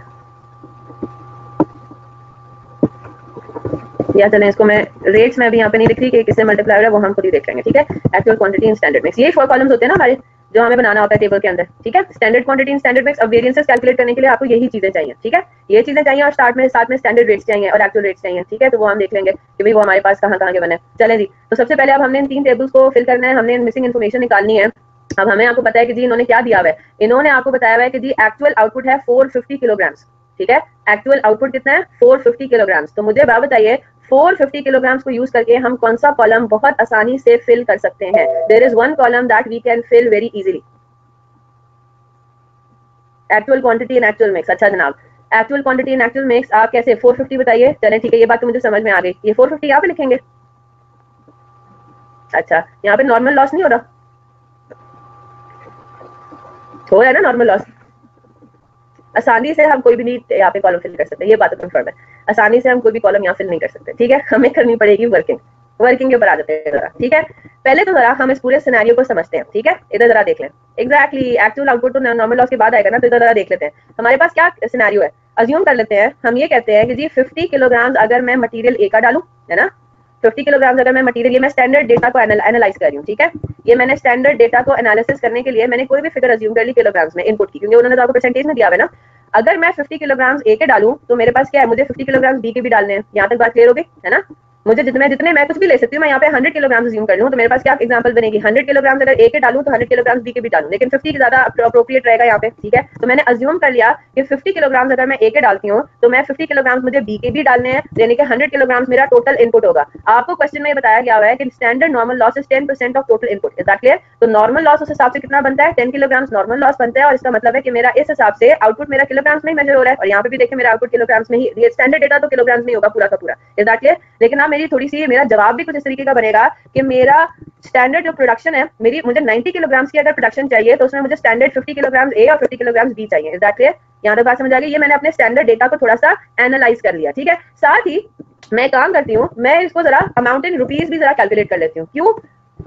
या चलें इसको मैं रेट्स में भी यहाँ पे नहीं लिख रही कि किससे मल्टीप्लाई हो रहा है, वो हम खुद ही देख लेंगे, ठीक है। Actual quantity in standard mix, ये 4 कॉलम्स होते हैं ना हमारे जो हमें बनाना होता है टेबल के अंदर, ठीक है। Standard quantity in standard mix, अब वेरिएंसेस कैलकुलेट करने के लिए आपको यही चीजें चाहिए, ठीक है, ये चीजें चाहिए और साथ में स्टैंडर्ड रेट्स चाहिए और एक्चुअल रेट्स चाहिए, ठीक है। तो वो हम देख लेंगे कि भाई वो हमारे पास कहाँ कहाँ के बने। चलें जी, तो सबसे पहले अब हमने इन 3 टेबल्स को फिल करना है, हमने मिसिंग इन्फॉर्मेशन निकालनी है। अब हमें आपको पता है कि जी इन्होंने क्या दिया हुआ है, इन्होंने आपको बताया हुआ है कि जी एक्चुअल आउटपुट है 450 किलोग्राम्स, ठीक है। एक्चुअल आउटपुट कितना है 450 किलोग्राम्स। तो मुझे बात बताइए 450 किलोग्राम्स को यूज करके हम कौन सा कॉलम बहुत आसानी से फिल कर सकते हैं। There is one column that we can fill very easily, actual quantity in actual mix. अच्छा जनाब, actual quantity in actual mix आप कैसे 450 बताइए। चलें ठीक है, ये बात तो मुझे समझ में आ गई, ये 450 यहाँ पे लिखेंगे। अच्छा, यहाँ पे नॉर्मल लॉस नहीं हो रहा, हो रहा है ना नॉर्मल लॉस, आसानी से हम कोई भी नहीं यहाँ पे कॉलम फिल कर सकते, ये बात तो कंफर्म है, आसानी से हम कोई भी कॉलम यहाँ फिल नहीं कर सकते, ठीक है। हमें करनी पड़ेगी वर्किंग के ऊपर आ जाते हैं जरा, ठीक है। पहले तो जरा हम इस पूरे सिनेरियो को समझते हैं, ठीक है। इधर जरा देख लें, एग्जैक्टली एक्चुअल आउटपुट तो नॉर्मल लॉस के बाद आएगा ना, तो इधर जरा देख लेते हैं हमारे पास क्या सिनेरियो है। अज्यूम कर लेते हैं, हम ये कहते हैं कि जी 50 किलोग्राम अगर मैं मटेरियल ए का डालूं, है ना, 50 किलोग्राम अगर मैं मटेरियल, ये मैं स्टैंडर्ड डेटा को एनालाइज कर रही हूँ, ठीक है। ये मैंने स्टैंडर्ड डेटा को एनालिसिस करने के लिए मैंने कोई भी फिगर अज्यूम कर ली किलोग्राम्स में इनपुट की, क्योंकि उन्होंने तो आपको परसेंटेज में दिया हुआ है ना। अगर मैं 50 किलोग्राम ए के डालूं तो मेरे पास क्या है, मुझे 50 किलोग्राम बी के भी डालने हैं। यहाँ तक बात क्लियर हो गई, है ना। मुझे जितने मैं कुछ भी ले सकती हूँ, मैं यहाँ पे 100 किलोग्राम अज्यूम कर लूँ तो मेरे पास क्या एग्जांपल बनेगी, 100 किलोग्राम अगर ए के डालूं तो 100 किलोग्राम बी के भी डालूं, लेकिन 50 ज्यादा अप्रोप्रिएट रहेगा यहाँ पे, ठीक है। तो मैंने अज्यूम कर लिया कि 50 किलोग्राम अगर मैं ए के डालती हूँ तो मैं 50 किलोग्राम मुझे बी के भी डालने हैं, यानी कि 100 किलोग्राम मेरा टोटल इनपुट होगा। आपको क्वेश्चन में बताया गया हुआ है कि standard normal loss is 10% of total input, is that clear. तो नॉर्मल लॉस उस हिसाब से कितना बनता है, 10 किलोग्राम नॉर्मल लॉस बनता है, और इसका मतलब है कि मेरा इस हिसाब से आउटपुट मेरा किलोग्राम्स में ही मेजर हो रहा है। और यहाँ पे भी देखिए मेरा आउटपुट किलोग्राम्स में ही, स्टैंडर्ड डेटा तो किलोग्राम्स में ही होगा पूरा का पूरा, इज दैट क्लियर। लेकिन आप मेरी थोड़ी सी, मेरा जवाब भी कुछ इस तरीके का बनेगा कि मेरा स्टैंडर्ड जो प्रोडक्शन है, मुझे 90 किलोग्राम की अगर प्रोडक्शन चाहिए तो उसमें मुझे स्टैंडर्ड 50 किलोग्राम ए और 50 किलोग्राम बी चाहिए। Is that clear? यहाँ तक बात समझ आ गई? ये मैंने अपने स्टैंडर्ड डेटा को थोड़ा सा एनालाइज कर लिया, ठीक है। साथ ही मैं काम करती हूँ, मैं इसको जरा अमाउंट इन रुपीज भी जरा कैलकुलेट कर लेती हूँ। क्यों?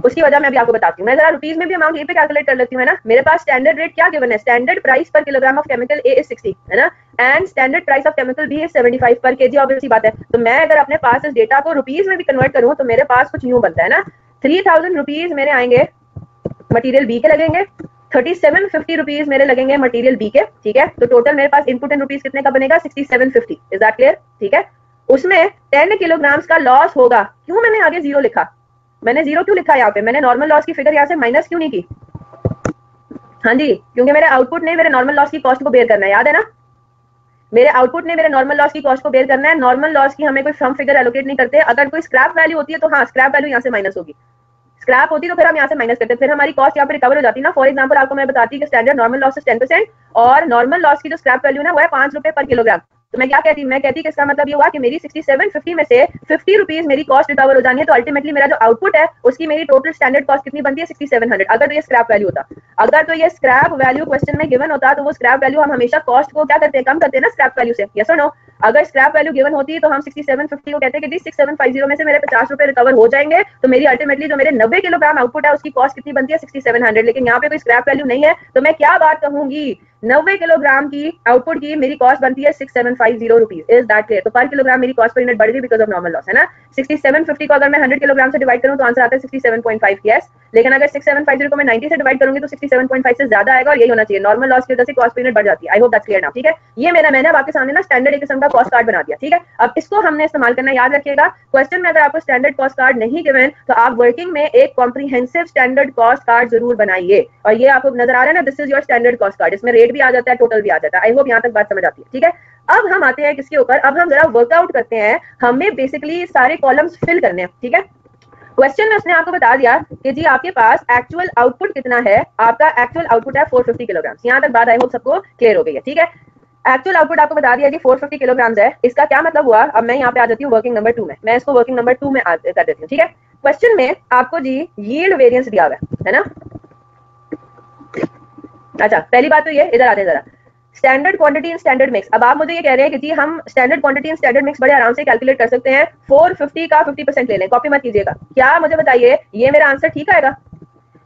उसकी वजह मैं अभी आपको बताती हूँ। मैं जरा रुपीज में भी अमाउंट ये पे कैलकुलेट कर लेती हूँ, है ना। मेरे पास स्टैंडर्ड रेट क्या गिवन है, standard price per kilogram of chemical A is 60, है ना, and standard price of chemical B is 75 per KG. Obvious सी बात है। तो मैं अगर अपने पास इस डेटा को रुपीज में भी कन्वर्ट करूँ तो मेरे पास कुछ यूं बनता है ना, 3000 रुपीज मेरे आएंगे मटेरियल बी के लगेंगे, 3750 रुपीज मेरे लगेंगे मटेरियल बी के, ठीक है। तो टोटल मेरे पास इनपुट इन रुपीज कितने का बनेगा, 6750। Is that clear? ठीक है। उसमें 10 किलोग्राम्स का लॉस होगा। क्यों मैंने आगे जीरो लिखा? मैंने जीरो क्यों लिखा यहाँ पे? मैंने नॉर्मल लॉस की फिगर यहाँ से माइनस क्यों नहीं की? हाँ जी, क्योंकि मेरे आउटपुट ने मेरे नॉर्मल लॉस की कॉस्ट को बेयर करना है, याद है ना। मेरे आउटपुट ने मेरे नॉर्मल लॉस की कॉस्ट को बेयर करना है। नॉर्मल लॉस की हमें कोई सम फिगर एलोकेट नहीं करते। अगर कोई स्क्रैप वैल्यू होती है तो हाँ, स्क्रैप वैल्यू यहाँ से माइनस होगी। स्क्रैप होती तो फिर हम यहाँ से माइनस करते, फिर हमारी कॉस्ट यहाँ पे रिकवर हो जाती ना। फॉर एग्जांपल आपको मैं बताती कि स्टैंडर्ड नॉर्मल लॉस इज 10% और नॉर्मल लॉस की जो स्क्रैप वैल्यू ना वो है 5 रुपए पर किलोग्राम। तो मैं क्या कहती, मैं कहती कि इसका मतलब ये हुआ कि मेरी 6750 में से 50 रुपीज मेरी कॉस्ट रिकवर हो जानी है। तो अल्टीमेटली मेरा जो आउटपुट है उसकी मेरी टोटल स्टैंडर्ड कॉस्ट कितनी बनती है, 6700। अगर तो ये स्क्रैप वैल्यू होता, अगर तो ये स्क्रैप वैल्यू क्वेश्चन में गिवन होता तो वो स्क्रैप वैल्यू हम हमेशा कॉस्ट को क्या करते हैं, कम करते हैं ना स्क्रैप वैल्यू से। Yes or no? अगर स्क्रैप वैल्यू गिवन होती तो हम 6750 को कहते हैं कि 6750 में से मेरे 50 रुपए रिकवर हो जाएंगे, तो मेरी अल्टीमेटली जो मेरे 90 किलोग्राम आउटपुट है उसकी कॉस्ट कितनी बनती है, 6700। लेकिन यहाँ पे कोई स्क्रैप वैल्यू नहीं है तो मैं क्या बात कहूंगी, 90 किलोग्राम की आउटपुट की मेरी कॉस्ट बनती है 6750 रुपीज। Is that clear? तो पर किलोग्राम मेरी कॉस्ट पर यूनिट बढ़ गई बिकॉज ऑफ नॉर्मल लॉस, है ना। 6750 को अगर मैं 100 किलोग्राम से डिवाइड करूं तो आंसर आता है 67.5। यस, लेकिन अगर 6750 को मैं 90 से डिवाइड करूंगी तो 67.5 से ज्यादा आएगा और यही होना चाहिए। नॉर्मल लॉस की वजह से कॉस्ट पर यूनिट बढ़ जाती है। I hope that's clear now, ठीक है। ये मैंने अब आपके सामने ना स्टैंडर्ड एक किस्म का कॉस्ट कार्ड बना दिया, ठीक है। अब इसको हमने इस्तेमाल करना, याद रखिएगा। क्वेश्चन में अगर आपको स्टैंडर्ड कॉस्ट कार्ड नहीं गिवन तो आप वर्किंग में एक कॉम्प्रिहेंसिव स्टैंडर्ड कॉस्ट कार्ड जरूर बनाइए। और ये आपको नजर आ रहा है ना, this is your standard cost card. इसमें रेट भी आ जाता है, टोटल भी आ जाता है। आई होप यहाँ तक बात समझ आती है, ठीक है। अब हम आते हैं किसके ऊपर, अब हम जरा वर्कआउट करते हैं। हमें बेसिकली सारे कॉलम्स फिल करने हैं, ठीक है। क्वेश्चन में उसने आपको बता दिया कि जी आपके पास एक्चुअल आउटपुट कितना है, आपका एक्चुअल आउटपुट है 450 किलोग्राम। यहाँ तक बात आई होप सबको क्लियर हो गई है, ठीक है। एक्चुअल आउटपुट आपको बता दिया जी 450 किलोग्राम है। इसका क्या मतलब हुआ, अब मैं यहाँ पे आ जाती हूँ वर्किंग नंबर 2 में। मैं इसको वर्किंग नंबर 2 में कर देती हूँ, ठीक है। क्वेश्चन में आपको जी यील्ड वेरिएंस दिया हुआ है ना। अच्छा, पहली बात तो ये, इधर आते हैं जरा, standard quantity in standard mix. अब आप मुझे ये कह रहे हैं कि जी हम standard quantity in standard mix बड़े आराम से कैलकुलेट कर सकते हैं। 450 का 50% ले लें, कॉपी मत कीजिएगा। क्या मुझे बताइए, ये मेरा आंसर ठीक आएगा?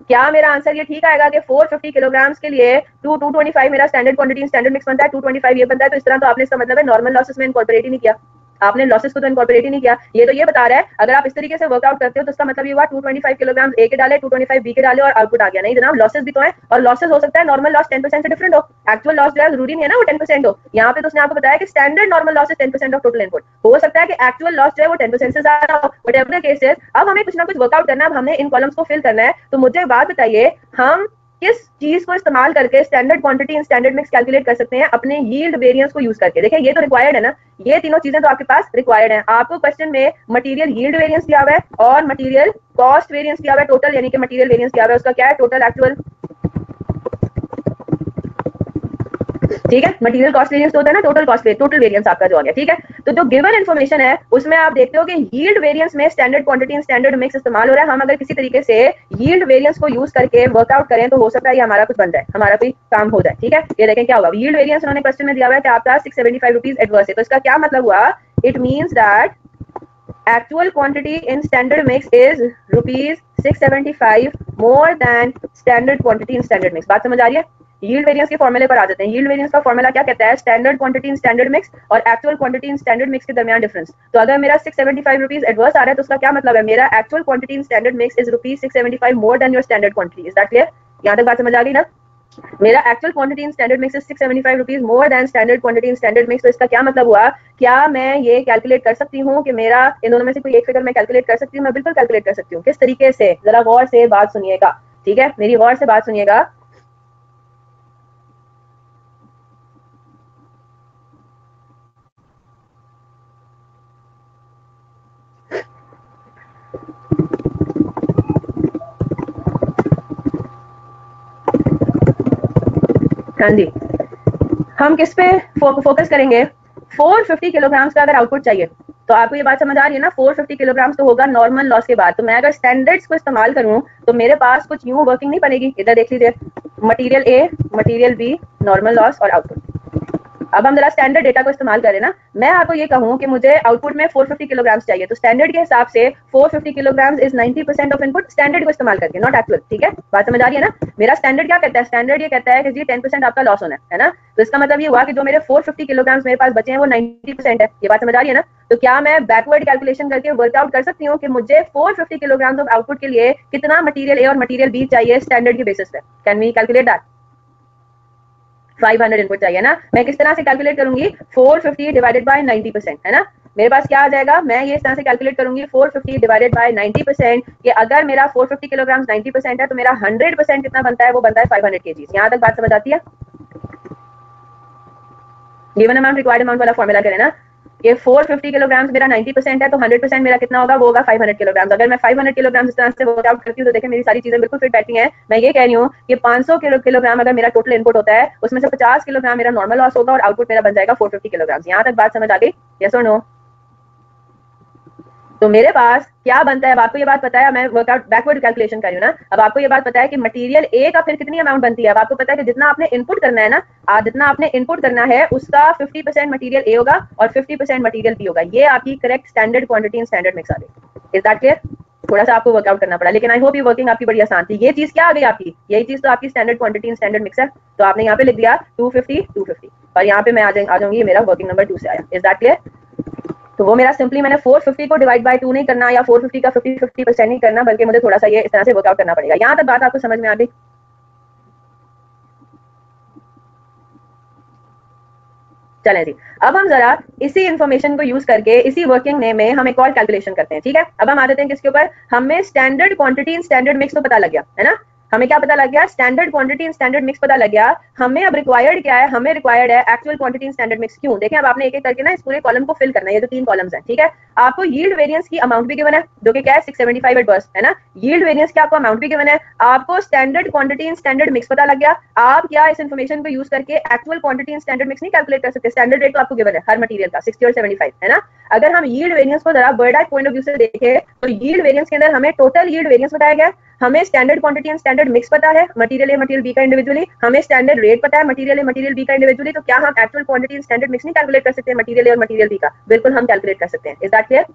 क्या मेरा आंसर ये ठीक आएगा कि 450 किलोग्राम के लिए 225 मेरा standard quantity in standard mix बनता है, 225 ये बनता है। तो इस तरह तो आपने, इसका मतलब है नॉर्मल लॉसेस में इनकॉर्पोरेट ही नहीं किया, आपने लॉसेस को तो इनकॉर्पोरेट ही नहीं किया। ये तो ये बता रहा है, अगर आप इस तरीके से वर्कआउट करते हो तो इसका मतलब ये हुआ 225 किलोग्राम ए के डाले, 225 बी के डाले और आउटपुट आ गया। नहीं जनाब, लॉसेस भी तो है, और लॉसेस हो सकता है नॉर्मल लॉस 10% से डिफरेंट हो। एक्चुअल लॉस जो है जरूरी नहीं है ना वो 10% हो। यहाँ पे तो उसने आपको बताया कि standard normal loss is 10% of total input. हो सकता है कि एक्चुअल लॉस जो है वो 10% से ज्यादा हो, व्हाटएवर द केस इज। अब हमें कुछ ना कुछ वर्कआउट करना है, अब हमने इन कॉलम्स को फिल करना है। तो मुझे बात बताइए, हम किस चीज को इस्तेमाल करके standard quantity in standard mix calculate कर सकते हैं अपने यील्ड वेरिएंस को यूज करके। देखिए ये तो रिक्वायर्ड है ना, ये तीनों चीजें तो आपके पास रिक्वायर्ड है। आपको क्वेश्चन में मटेरियल यील्ड वेरिएंस दिया हुआ है और मटेरियल कॉस्ट वेरिएंस दिया हुआ है, टोटल यानी कि मटेरियल वेरिएंस दिया हुआ है, उसका क्या है, टोटल एक्चुअल, ठीक है। मटेरियल कॉस्ट वेरिएंस तो होता है ना टोटल कॉस्ट, टोटल वेरिएंस आपका जो आ गया, ठीक है। तो जो गिवन इन्फॉर्मेशन है उसमें आप देखते हो कि यील्ड वेरिएंस में standard quantity in standard mix इस्तेमाल हो रहा है। हम अगर किसी तरीके से यील्ड वेरिएंस को यूज करके वर्कआउट करें तो हो सकता है ये हमारा कुछ बन जाए, हमारा कोई काम हो जाए, ठीक है। ये देखें क्या होगा, यील्ड वेरिएंस उन्होंने क्वेश्चन में दिया हुआ है कि आपका 675 रुपीज एडवर्स है। तो इसका क्या मतलब हुआ, it means that actual quantity in standard mix is rupees 675 more than standard quantity in standard mix। बात समझ आ रही है? यील्ड वेरिएंस के फॉर्मूले पर आ जाते हैं। यील्ड वेरिएंस का फॉर्मूला क्या कहता है, standard quantity in standard mix और actual quantity in standard mix के दरमियान डिफरेंस। तो अगर मेरा 675 रुपीज एडवर्स आ रहा है तो उसका क्या मतलब है, मेरा actual quantity in standard mix is rupees 675 more than your standard quantity. Is that clear? यहाँ तक बात समझ आ गई ना। मेरा actual quantity in standard mix is 675 rupees more than standard quantity in standard mix. तो इसका क्या मतलब हुआ, क्या मैं ये कैलकुलेट कर सकती हूँ कि मेरा इन दोनों में से कोई एक फिगर मैं कैलकुलेट कर सकती हूँ? मैं बिल्कुल कैलकुलेट कर सकती हूँ। किस तरीके से, जरा गौर से बात सुनिएगा, ठीक है, मेरी गौर से बात सुनिएगा। हाँ जी, हम किस पे फोकस करेंगे, 450 किलोग्राम का अगर आउटपुट चाहिए तो आपको ये बात समझ आ रही है ना, 450 किलोग्राम तो होगा नॉर्मल लॉस के बाद। तो मैं अगर स्टैंडर्ड्स को इस्तेमाल करूं तो मेरे पास कुछ यूं वर्किंग नहीं बनेगी। इधर देख लीजिए, material A, material B, normal loss और आउटपुट। अब हम जरा स्टैंडर्ड डेटा को इस्तेमाल करें ना, मैं आपको ये कहूं कि मुझे आउटपुट में 450 किलोग्राम चाहिए, तो स्टैंडर्ड के हिसाब से 450 kilogram is 90% of input, standard को इस्तेमाल करके, नॉट एक्चुअल। ठीक है, बात समझ आ रही है ना। मेरा स्टैंडर्ड क्या कहता है, स्टैंडर्ड ये कहता है कि जी 10% आपका लॉस होना है ना। तो इसका मतलब ये हुआ कि जो मेरे 450 किलोग्राम मेरे पास बचे हैं वो 90% है। ये बात समझ आ रही है ना। तो क्या मैं बैकवर्ड कैलकुलेशन करके वर्कआउट कर सकती हूँ कि मुझे 450 किलोग्राम ऑफ आउटपुट के लिए कितना मटीरियल ए और मटीरियल बी चाहिए स्टैंडर्ड के बेसिस पे? Can we calculate that? 500 input चाहिए ना। मैं किस तरह से कैलकुलेट करूंगी, 450 डिवाइडेड बाय 90%, है ना। मेरे पास क्या आ जाएगा, मैं ये इस तरह से कैलकुलेट करूंगी 450 डिवाइडेड बाय 90%, कि अगर मेरा 450 किलोग्राम 90% है तो मेरा 100% कितना बनता है, वो बनता है 500 केजी। यहाँ तक बात समझ आती है। गिवन अमाउंट रिक्वायर्ड अमाउंट वाला फॉर्मूला करें ना, ये 450 किलोग्राम मेरा 90% है तो 100% मेरा कितना होगा, वो होगा 500 किलोग्राम। अगर मैं 500 किलोग्राम इस तरह से वर्कआउट करती हूँ तो देखिए मेरी सारी चीजें बिल्कुल फिट बैठती हैं। मैं ये कह रही हूँ कि 500 किलोग्राम अगर मेरा टोटल इनपुट होता है, उसमें से 50 किलोग्राम मेरा नॉर्मल लॉस होगा और आउटपुट मेरा बन जाएगा 450 किलोग्राम। यहाँ तक बात समझ आ गई, यस और नो? तो मेरे पास क्या बनता है, अब आपको ये बात पता है, मैं वर्कआउट बैकवर्ड कैलकुलेशन कर रही हूँ ना। अब आपको ये बात पता है कि मटेरियल ए का फिर कितनी अमाउंट बनती है। अब आपको पता है कि जितना आपने इनपुट करना है ना, जितना आपने इनपुट करना है उसका 50% मटेरियल ए होगा और 50% मटेरियल बी होगा। ये आपकी correct standard quantity in standard mix आ गई। Is that clear? थोड़ा सा आपको वर्कआउट करना पड़ा, लेकिन आई होप ये वर्किंग आपकी बड़ी आसान थी। ये चीज क्या आ गई आपकी, यही चीज तो आपकी standard quantity in standard mix है। तो आपने यहाँ पे लिख दिया 250 250 और यहाँ पे मैं आ जाऊंगी, मेरा वर्किंग नंबर 2 से आया। Is that clear? तो वो मेरा सिंपली मैंने 450 को डिवाइड बाय 2 नहीं करना, या 450 का 50% नहीं करना, बल्कि मुझे थोड़ा सा ये इस तरह से वर्कआउट करना पड़ेगा। यहाँ तक बात आपको समझ में आ गई? चलें जी, अब हम जरा इसी इंफॉर्मेशन को यूज करके, इसी वर्किंग में हम एक और कैलकुलेशन करते हैं। ठीक है, अब हम आ जाते हैं किसके ऊपर, हमें standard quantity in standard mix तो पता लग गया है ना। हमें क्या पता लग गया, standard quantity in standard mix पता लग गया। हमें अब रिक्वायर्ड क्या है, हमें रिक्वायर्ड है actual quantity in standard mix. क्यों, देखें अब आपने एक एक करके ना इस पूरे कॉलम को फिल करना है। ये जो 3 कॉलम्स हैं, ठीक है, आपको यील्ड वेरिएंस की अमाउंट भी गिवन है, जो कि क्या है 675 एट बर्स्ट, है ना। यील्ड वेरिएंस की आपको अमाउंट भी गिवन है, आपको standard quantity in standard mix पता लग गया। आप क्या इस इन्फॉर्मेशन को यूज करके actual quantity in standard mix नहीं कैलकुलेट कर सकते? स्टैंडर्ड रेट तो आपको गिवन है हर मटेरियल का 60 और 75, है ना। अगर हम यील्ड वेरिएंस को जरा bird I point of view से देखें तो यील्ड वेरिएंस के अंदर हमें टोटल यील्ड वेरिएंस बताया गया, हमें standard quantity and standard mix पता है, मटेरियल ए मटेरियल बी का इंडिविजुअली, हमें स्टैंडर्ड रेट पता है मटेरियल ए मटेरियल बी का इंडिविजुअली। तो क्या हम actual quantity and standard mix नहीं कैलकुलेट कर सकते मटेरियल ए और मटेरियल बी का? बिल्कुल हम कैलकुलेट कर सकते हैं। Is that clear?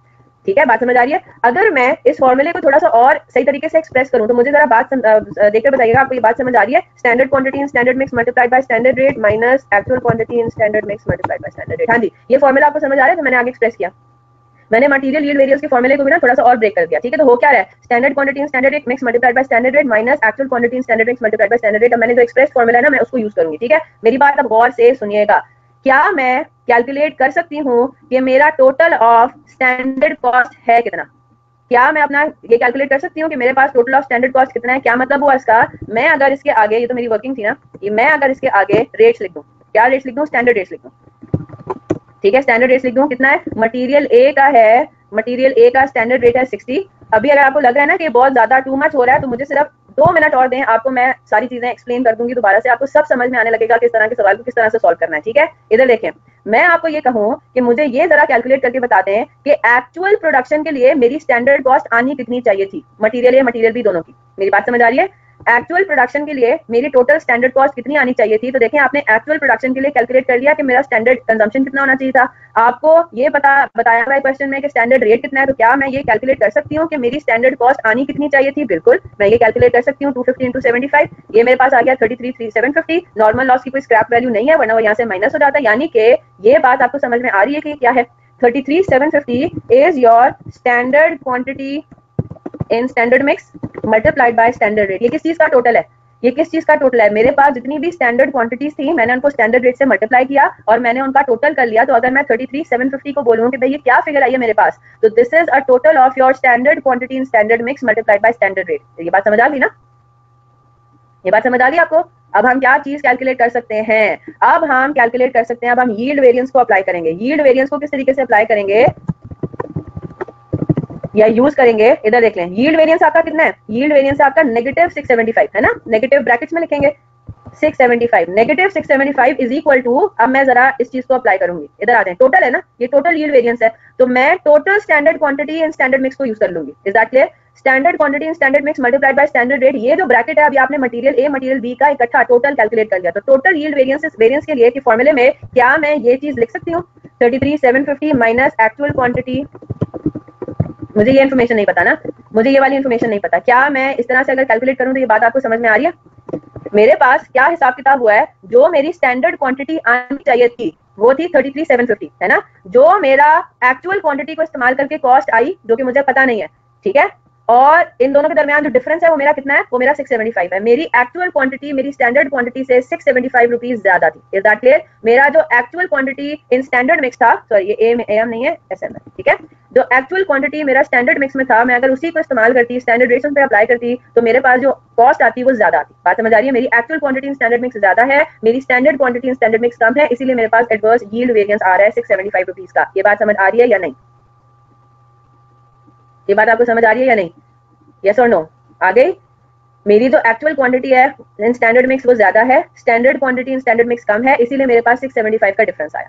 ठीक है, बात समझ आ रही है। अगर मैं इस फॉर्मूले को थोड़ा सा और सही तरीके से एक्सप्रेस करूं तो मुझे जरा बात देखकर बताइएगा, आपको ये बात समझ आ रही है? Standard quantity in standard mix multiplied by standard rate minus actual quantity in standard mix multiplied by standard rate. हाँ जी, ये फॉर्मूला आपको समझ आ रहा है? तो मैंने आगे एक्सप्रेस किया, मैंने मटेरियल यील्ड वेरिएंस के फॉर्मूले को भी ना थोड़ा सा और ब्रेक कर दिया। ठीक है, तो हो क्या रहा है, standard quantity in standard rate mix multiplied by standard rate minus actual quantity in standard mix multiplied by standard rate. अब मैंने जो एक्सप्रेस फॉर्मूला है ना, मैं उसको यूज करूंगी। ठीक है, मेरी बात अब गौर से सुनिएगा। क्या मैं कैलकुलेट कर सकती हूँ कि मेरा टोटल ऑफ स्टैंडर्ड कॉस्ट है कितना? क्या मैं अपना ये कैलकुलेट कर सकती हूँ कि मेरे पास टोटल ऑफ स्टैंडर्ड कॉस्ट कितना है? क्या मतलब हुआ इसका, मैं अगर इसके आगे, ये तो मेरी वर्किंग थी ना, ये मैं अगर इसके आगे रेट्स लिख दूं, क्या रेट्स लिख दूं? स्टैंडर्ड रेट्स लिख दूं। ठीक है, स्टैंडर्ड रेट्स लिख दूं। कितना है, मटेरियल ए का है, मटेरियल ए का स्टैंडर्ड रेट है 60। अभी अगर आपको लग रहा है ना कि बहुत ज्यादा टू मच हो रहा है तो मुझे सिर्फ 2 मिनट और दें, आपको मैं सारी चीजें एक्सप्लेन कर दूंगी दोबारा से, आपको सब समझ में आने लगेगा किस तरह के सवाल को किस तरह से सॉल्व करना है। ठीक है, इधर देखें, मैं आपको ये कहूं कि मुझे ये जरा कैलकुलेट करके बता दें कि एक्चुअल प्रोडक्शन के लिए मेरी स्टैंडर्ड कॉस्ट आनी कितनी चाहिए थी, मटेरियल ए मटेरियल बी दोनों की। मेरी बात समझ आ रही है? एक्चुअल प्रोडक्शन के लिए मेरी टोटल स्टैंडर्ड कॉस्ट कितनी आनी चाहिए थी? तो देखें, आपने एक्चुअल प्रोडक्शन के लिए कैलकुलेट कर लिया कि मेरा स्टैंडर्ड कंजम्पशन कितना होना चाहिए था। आपको ये बताया हुआ है क्वेश्चन में कि स्टैंडर्ड रेट कितना है। तो क्या मैं ये कैलकुलेट कर सकती हूँ कि मेरी स्टैंडर्ड कॉस्ट आनी कितनी चाहिए थी? बिल्कुल मैं ये कैलकुलेट कर सकती हूँ। 250 इंटू 75, ये मेरे पास आ गया 33,750। नॉर्मल लॉस की कोई स्क्रैप वैल्यू नहीं है, वरना वो यहाँ से माइनस हो जाता है। यानी कि ये बात आपको समझ में आ रही है कि क्या है, 33,750 is your standard quantity in standard mix multiplied by standard rate. ये किस चीज का टोटल है, ये किस चीज का टोटल है? मेरे पास जितनी भी स्टैंडर्ड क्वांटिटीज थी मैंने उनको स्टैंडर्ड रेट से मल्टीप्लाई किया और मैंने उनका टोटल कर लिया। तो अगर मैं 33,750 को बोलूं कि भाई ये क्या फिगर आई है मेरे पास, तो this is a total of your standard quantity in standard mix multiplied by standard rate. ये बात समझ आ गई ना? ये बात समझ आ गई आपको? अब हम क्या चीज कैलकुलेट कर सकते हैं, अब हम कैलकुलेट कर सकते हैं, अब हम यील्ड वेरिएंस को अप्लाई करेंगे। यील्ड वेरिएंस को किस तरीके से अप्लाई करेंगे या यूज करेंगे, इधर देख लें। यील्ड वेरिएंस आपका कितना है, यील्ड वेरिएंस आपका -675 है ना, नेगेटिव ब्रैकेट्स में लिखेंगे। 675 नेगेटिव 675 इज इक्वल टू, अब मैं जरा इस चीज को अप्लाई करूंगी, इधर आ जाए, टोटल है ना, ये टोटल यील्ड वेरिएंस है, तो मैं total standard quantity in standard mix को यूज कर लूंगी। Is that clear? Standard quantity in standard mix multiplied by standard rate, ये जो ब्रैकेट है अभी आपने मटेरियल ए मटेरियल बी का इकट्ठा टोटल कैलकुलेट कर लिया, तो टोटल यील्ड वेरिएंस के लिए कि फॉर्मूले में क्या मैं ये चीज लिख सकती हूँ 33,750 माइनस एक्चुअल क्वांटिटी, मुझे ये इन्फॉर्मेशन नहीं पता ना, मुझे ये वाली इन्फॉर्मेशन नहीं पता, क्या मैं इस तरह से अगर कैलकुलेट करूं तो ये बात आपको समझ में आ रही है? मेरे पास क्या हिसाब किताब हुआ है, जो मेरी स्टैंडर्ड क्वांटिटी आनी चाहिए थी वो थी 33,750 है ना, जो मेरा एक्चुअल क्वांटिटी को इस्तेमाल करके कॉस्ट आई जो कि मुझे पता नहीं है, ठीक है, और इन दोनों के दरमियान जो डिफरेंस है वो मेरा कितना है, वो मेरा 675 है। मेरी एक्चुअल क्वांटिटी मेरी स्टैंडर्ड क्वांटिटी से 675 रुपीज ज्यादा थी। Is that clear? मेरा जो actual quantity in standard mix था, सॉरी ये एम नहीं है, एसएम है, ठीक है, जो एक्चुअल क्वांटिटी मेरा स्टैंडर्ड मिक्स में था, मैं अगर उसी को इस्तेमाल करती, स्टैंडर्ड रेट्स पे अप्लाई करती, तो मेरे पास जो कॉस्ट आती वो ज्यादा आती। बात समझ आ रही है? मेरी actual quantity in standard mix ज्यादा है, मेरी standard quantity in standard mix कम है, इसीलिए मेरे पास एडवर्स यील्ड वेरिएंस आ रहा है 675 रुपीज का। ये बात समझ आ रही है या नहीं? ये बात आपको समझ आ रही है या नहीं? Yes or no? आ गई? मेरी जो एक्चुअल क्वांटिटी है इन स्टैंडर्ड मिक्स वो ज्यादा है, standard quantity in standard mix कम है, इसीलिए मेरे पास 675 का डिफरेंस आया।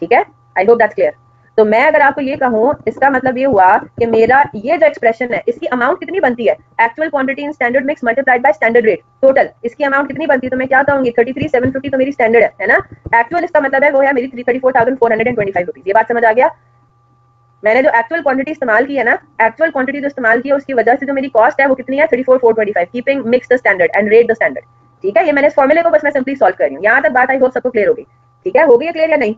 ठीक है, आई होप दैट्स क्लियर। तो मैं अगर आपको ये कहूँ, इसका मतलब ये हुआ कि मेरा ये जो एक्सप्रेशन है इसकी अमाउंट कितनी बनती है, actual quantity in standard mix multiplied by standard rate total, इसकी अमाउंट कितनी बनती है, तो मैं क्या कहूंगी 33,750 तो मेरी स्टैंडर्ड है ना, एक्चुअल इसका मतलब है वो है मेरी 34,425 रुपीज। ये बात समझ आ गया? मैंने जो एक्चुअल क्वांटिटी इस्तेमाल की है ना, एक्चुअल क्वांटिटी जो इस्तेमाल की है उसकी वजह से जो मेरी कॉस्ट है वो कितनी है 34,425, keeping mix the standard and rate the standard. ठीक है, ये मैंने इस फॉर्मूले को बस मैं सिंपली सॉल्व कर रही हूँ। यहाँ तक बात आई होप सबको क्लियर होगी? ठीक है, हो गई है क्लियर या नहीं?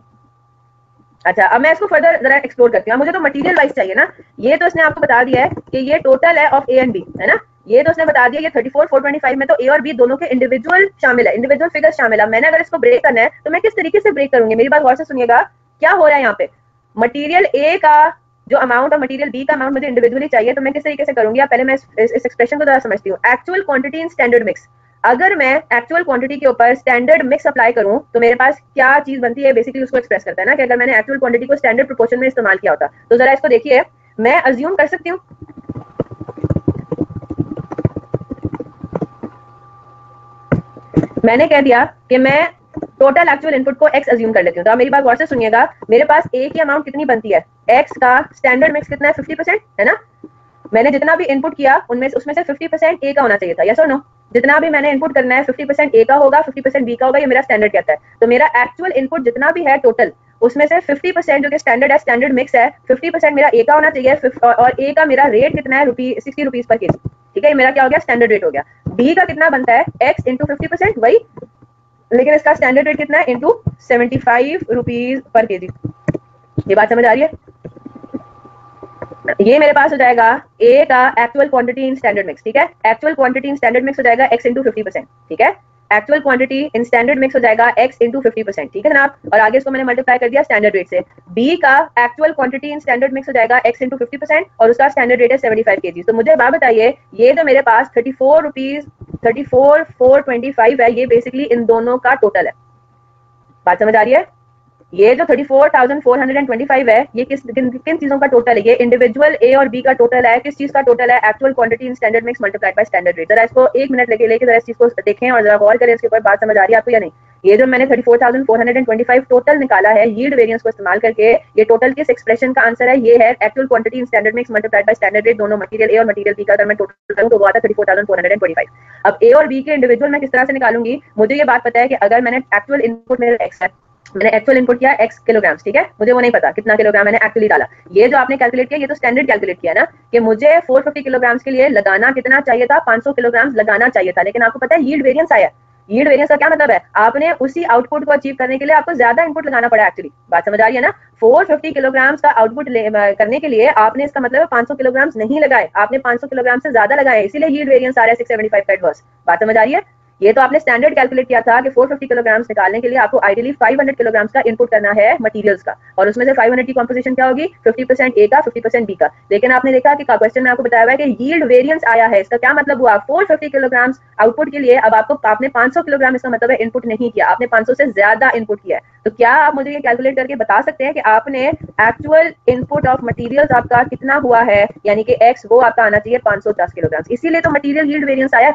अच्छा, अब मैं इसको फर्दर जरा एक्सप्लोर करती हूँ। मुझे तो मटेरियल वाइज चाहिए ना, ये तो इसने आपको बता दिया है कि ये टोटल है ऑफ ए एंड बी, है ना, ये तो उसने बता दिया, ये 34,425 में तो ए और बी दोनों के इंडिविजुअल शामिल है, इंडिविजुअल फिगर शामिल है। मैंने अगर इसको ब्रेक करना है तो मैं किस तरीके से ब्रेक करूंगी, मेरी बात गौर से सुनिएगा। क्या हो रहा है यहाँ पे, मटेरियल ए का जो अमाउंट और मटेरियल बी का अमाउंट मुझे इंडिविजुअली चाहिए, तो मैं किस तरीके से करूंगी, पहले मैं इस एक्सप्रेशन को जरा समझती हूँ। Actual quantity in standard mix, अगर मैं एक्चुअल क्वांटिटी के ऊपर स्टैंडर्ड मिक्स अप्लाई करूं तो मेरे पास क्या चीज बनती है, बेसिकली उसको एक्सप्रेस करता है ना, कि अगर मैंने एक्चुअल क्वांटिटी को स्टैंडर्ड प्रोपोर्शन में इस्तेमाल किया होता, तो जरा इसको देखिए, मैं अज्यूम कर सकती हूँ, मैंने कह दिया कि मैं टोटल एक्चुअल इनपुट को x अज्यूम कर लेती हूँ। तो आप मेरी बात गौर से सुनिएगा, मेरे पास a की अमाउंट कितनी बनती है, x का स्टैंडर्ड मिक्स कितना है 50%, है ना, मैंने जितना भी इनपुट किया उसमें से 50% ए का होना चाहिए था, यस और नो? जितना भी मैंने इनपुट करना है 50% ए का होगा, 50% बी का होगा, ये मेरा स्टैंडर्ड कहता है। तो मेरा एक्चुअल इनपुट जितना भी है टोटल, उसमें से 50% जो कि स्टैंडर्ड है, स्टैंडर्ड मिक्स है, 50% मेरा ए का होना चाहिए, और ए का मेरा रेट कितना है 60 रुपीज पर केजी। ठीक है, ये मेरा क्या हो गया, स्टैंडर्ड रेट हो गया। बी का कितना बनता है, एक्स इंटू 50%, वही, लेकिन इसका स्टैंडर्ड रेट कितना है, इंटू 75 रुपीज पर केजी। ये बात समझ आ रही है? ये मेरे पास हो जाएगा ए का actual quantity in standard mix, ठीक है, actual quantity in standard mix हो जाएगा x इंटू 50%, ठीक है, actual quantity in standard mix हो जाएगा x इंटू 50%, ठीक है जनाब, और आगे इसको मैंने मल्टीप्लाई कर दिया स्टैंडर्ड रेट से। b का actual quantity in standard mix हो जाएगा x इंटू 50% और उसका स्टैंडर्ड रेट है 75 केजी। तो मुझे बात बताइए, ये जो मेरे पास 34,425 है, ये बेसिकली इन दोनों का टोटल है। बात समझ आ रही है? ये जो 34,425 है, ये किन चीजों का टोटल है, ये इंडिविजुअल ए और बी का टोटल है, किस चीज का टोटल है, actual quantity in standard mix multiplied by standard rate. जरा इसको एक मिनट लेके जरा इस चीज को देखें और जरा गौर करें इसके ऊपर, बात समझ आ रही है आपको या नहीं? ये जो मैंने 34,425 टोटल निकाला है यील्ड वेरिएंस को इस्तेमाल करके, ये टोटल किस एक्सप्रेशन का आंसर है, ये है actual quantity in standard mix multiplied by standard rate, दोनों मटेरियल ए और मटेरियल बी का अगर मैं टोटल करूं तो वो आता है 34,425। अब ए और बी के इंडिविजुअल मैं किस तरह से निकालूंगी, मुझे ये बात पता है कि अगर मैंने एक्चुअल इनपुट मेरा एक्स है, मैंने एक्चुअल इनपुट किया x किलोग्राम्स, ठीक है, मुझे वो नहीं पता कितना किलोग्राम मैंने एक्चुअली डाला। ये जो आपने कैलकुलेट किया, ये तो स्टैंडर्ड कैलकुलेट किया ना, कि मुझे 450 किलोग्राम्स के लिए लगाना कितना चाहिए था, 500 किलोग्राम्स लगाना चाहिए था, लेकिन आपको पता है यील्ड वेरिएंस आया। यील्ड वेरिएंस का क्या मतलब है, आपने उसी आउटपुट को अचीव करने के लिए आपको ज्यादा इनपुट लगाना पड़ा एक्चुअली। बात समझ आ रही है ना? 450 किलोग्राम्स का आउटपुट करने के लिए आपने, इसका मतलब 500 किलोग्राम्स नहीं लगाए, आपने 500 किलोग्राम से ज्यादा लगाए, इसीलिए यील्ड वेरिएंस आ रहा है 675 का एडवर्स। बात समझ आ रही है? ये तो आपने स्टैंडर्ड कैलकुलेट किया था कि 450 किलोग्राम्स निकालने के लिए आपको आइडियली 500 किलोग्राम्स का इनपुट करना है मटेरियल्स का, और उसमें से 500 की कंपोजिशन क्या होगी, 50% ए का, 50% बी का। लेकिन आपने देखा कि क्वेश्चन में आपको बताया हुआ है कि यील्ड वेरिएंस आया है, इसका क्या मतलब हुआ, 450 किलोग्राम्स आउटपुट के लिए अब आपने 500 किलोग्राम, इसका मतलब है इनपुट नहीं किया, आपने 500 से ज्यादा इनपुट किया है। तो क्या आप मुझे ये कैलकुलेट करके बता सकते हैं कि आपने एक्चुअल इनपुट ऑफ मटेरियल्स आपका कितना हुआ है, यानी कि एक्स वो आपका आना चाहिए 510 किलोग्राम, इसीलिए तो मटेरियल यील्ड वेरिएंस आया,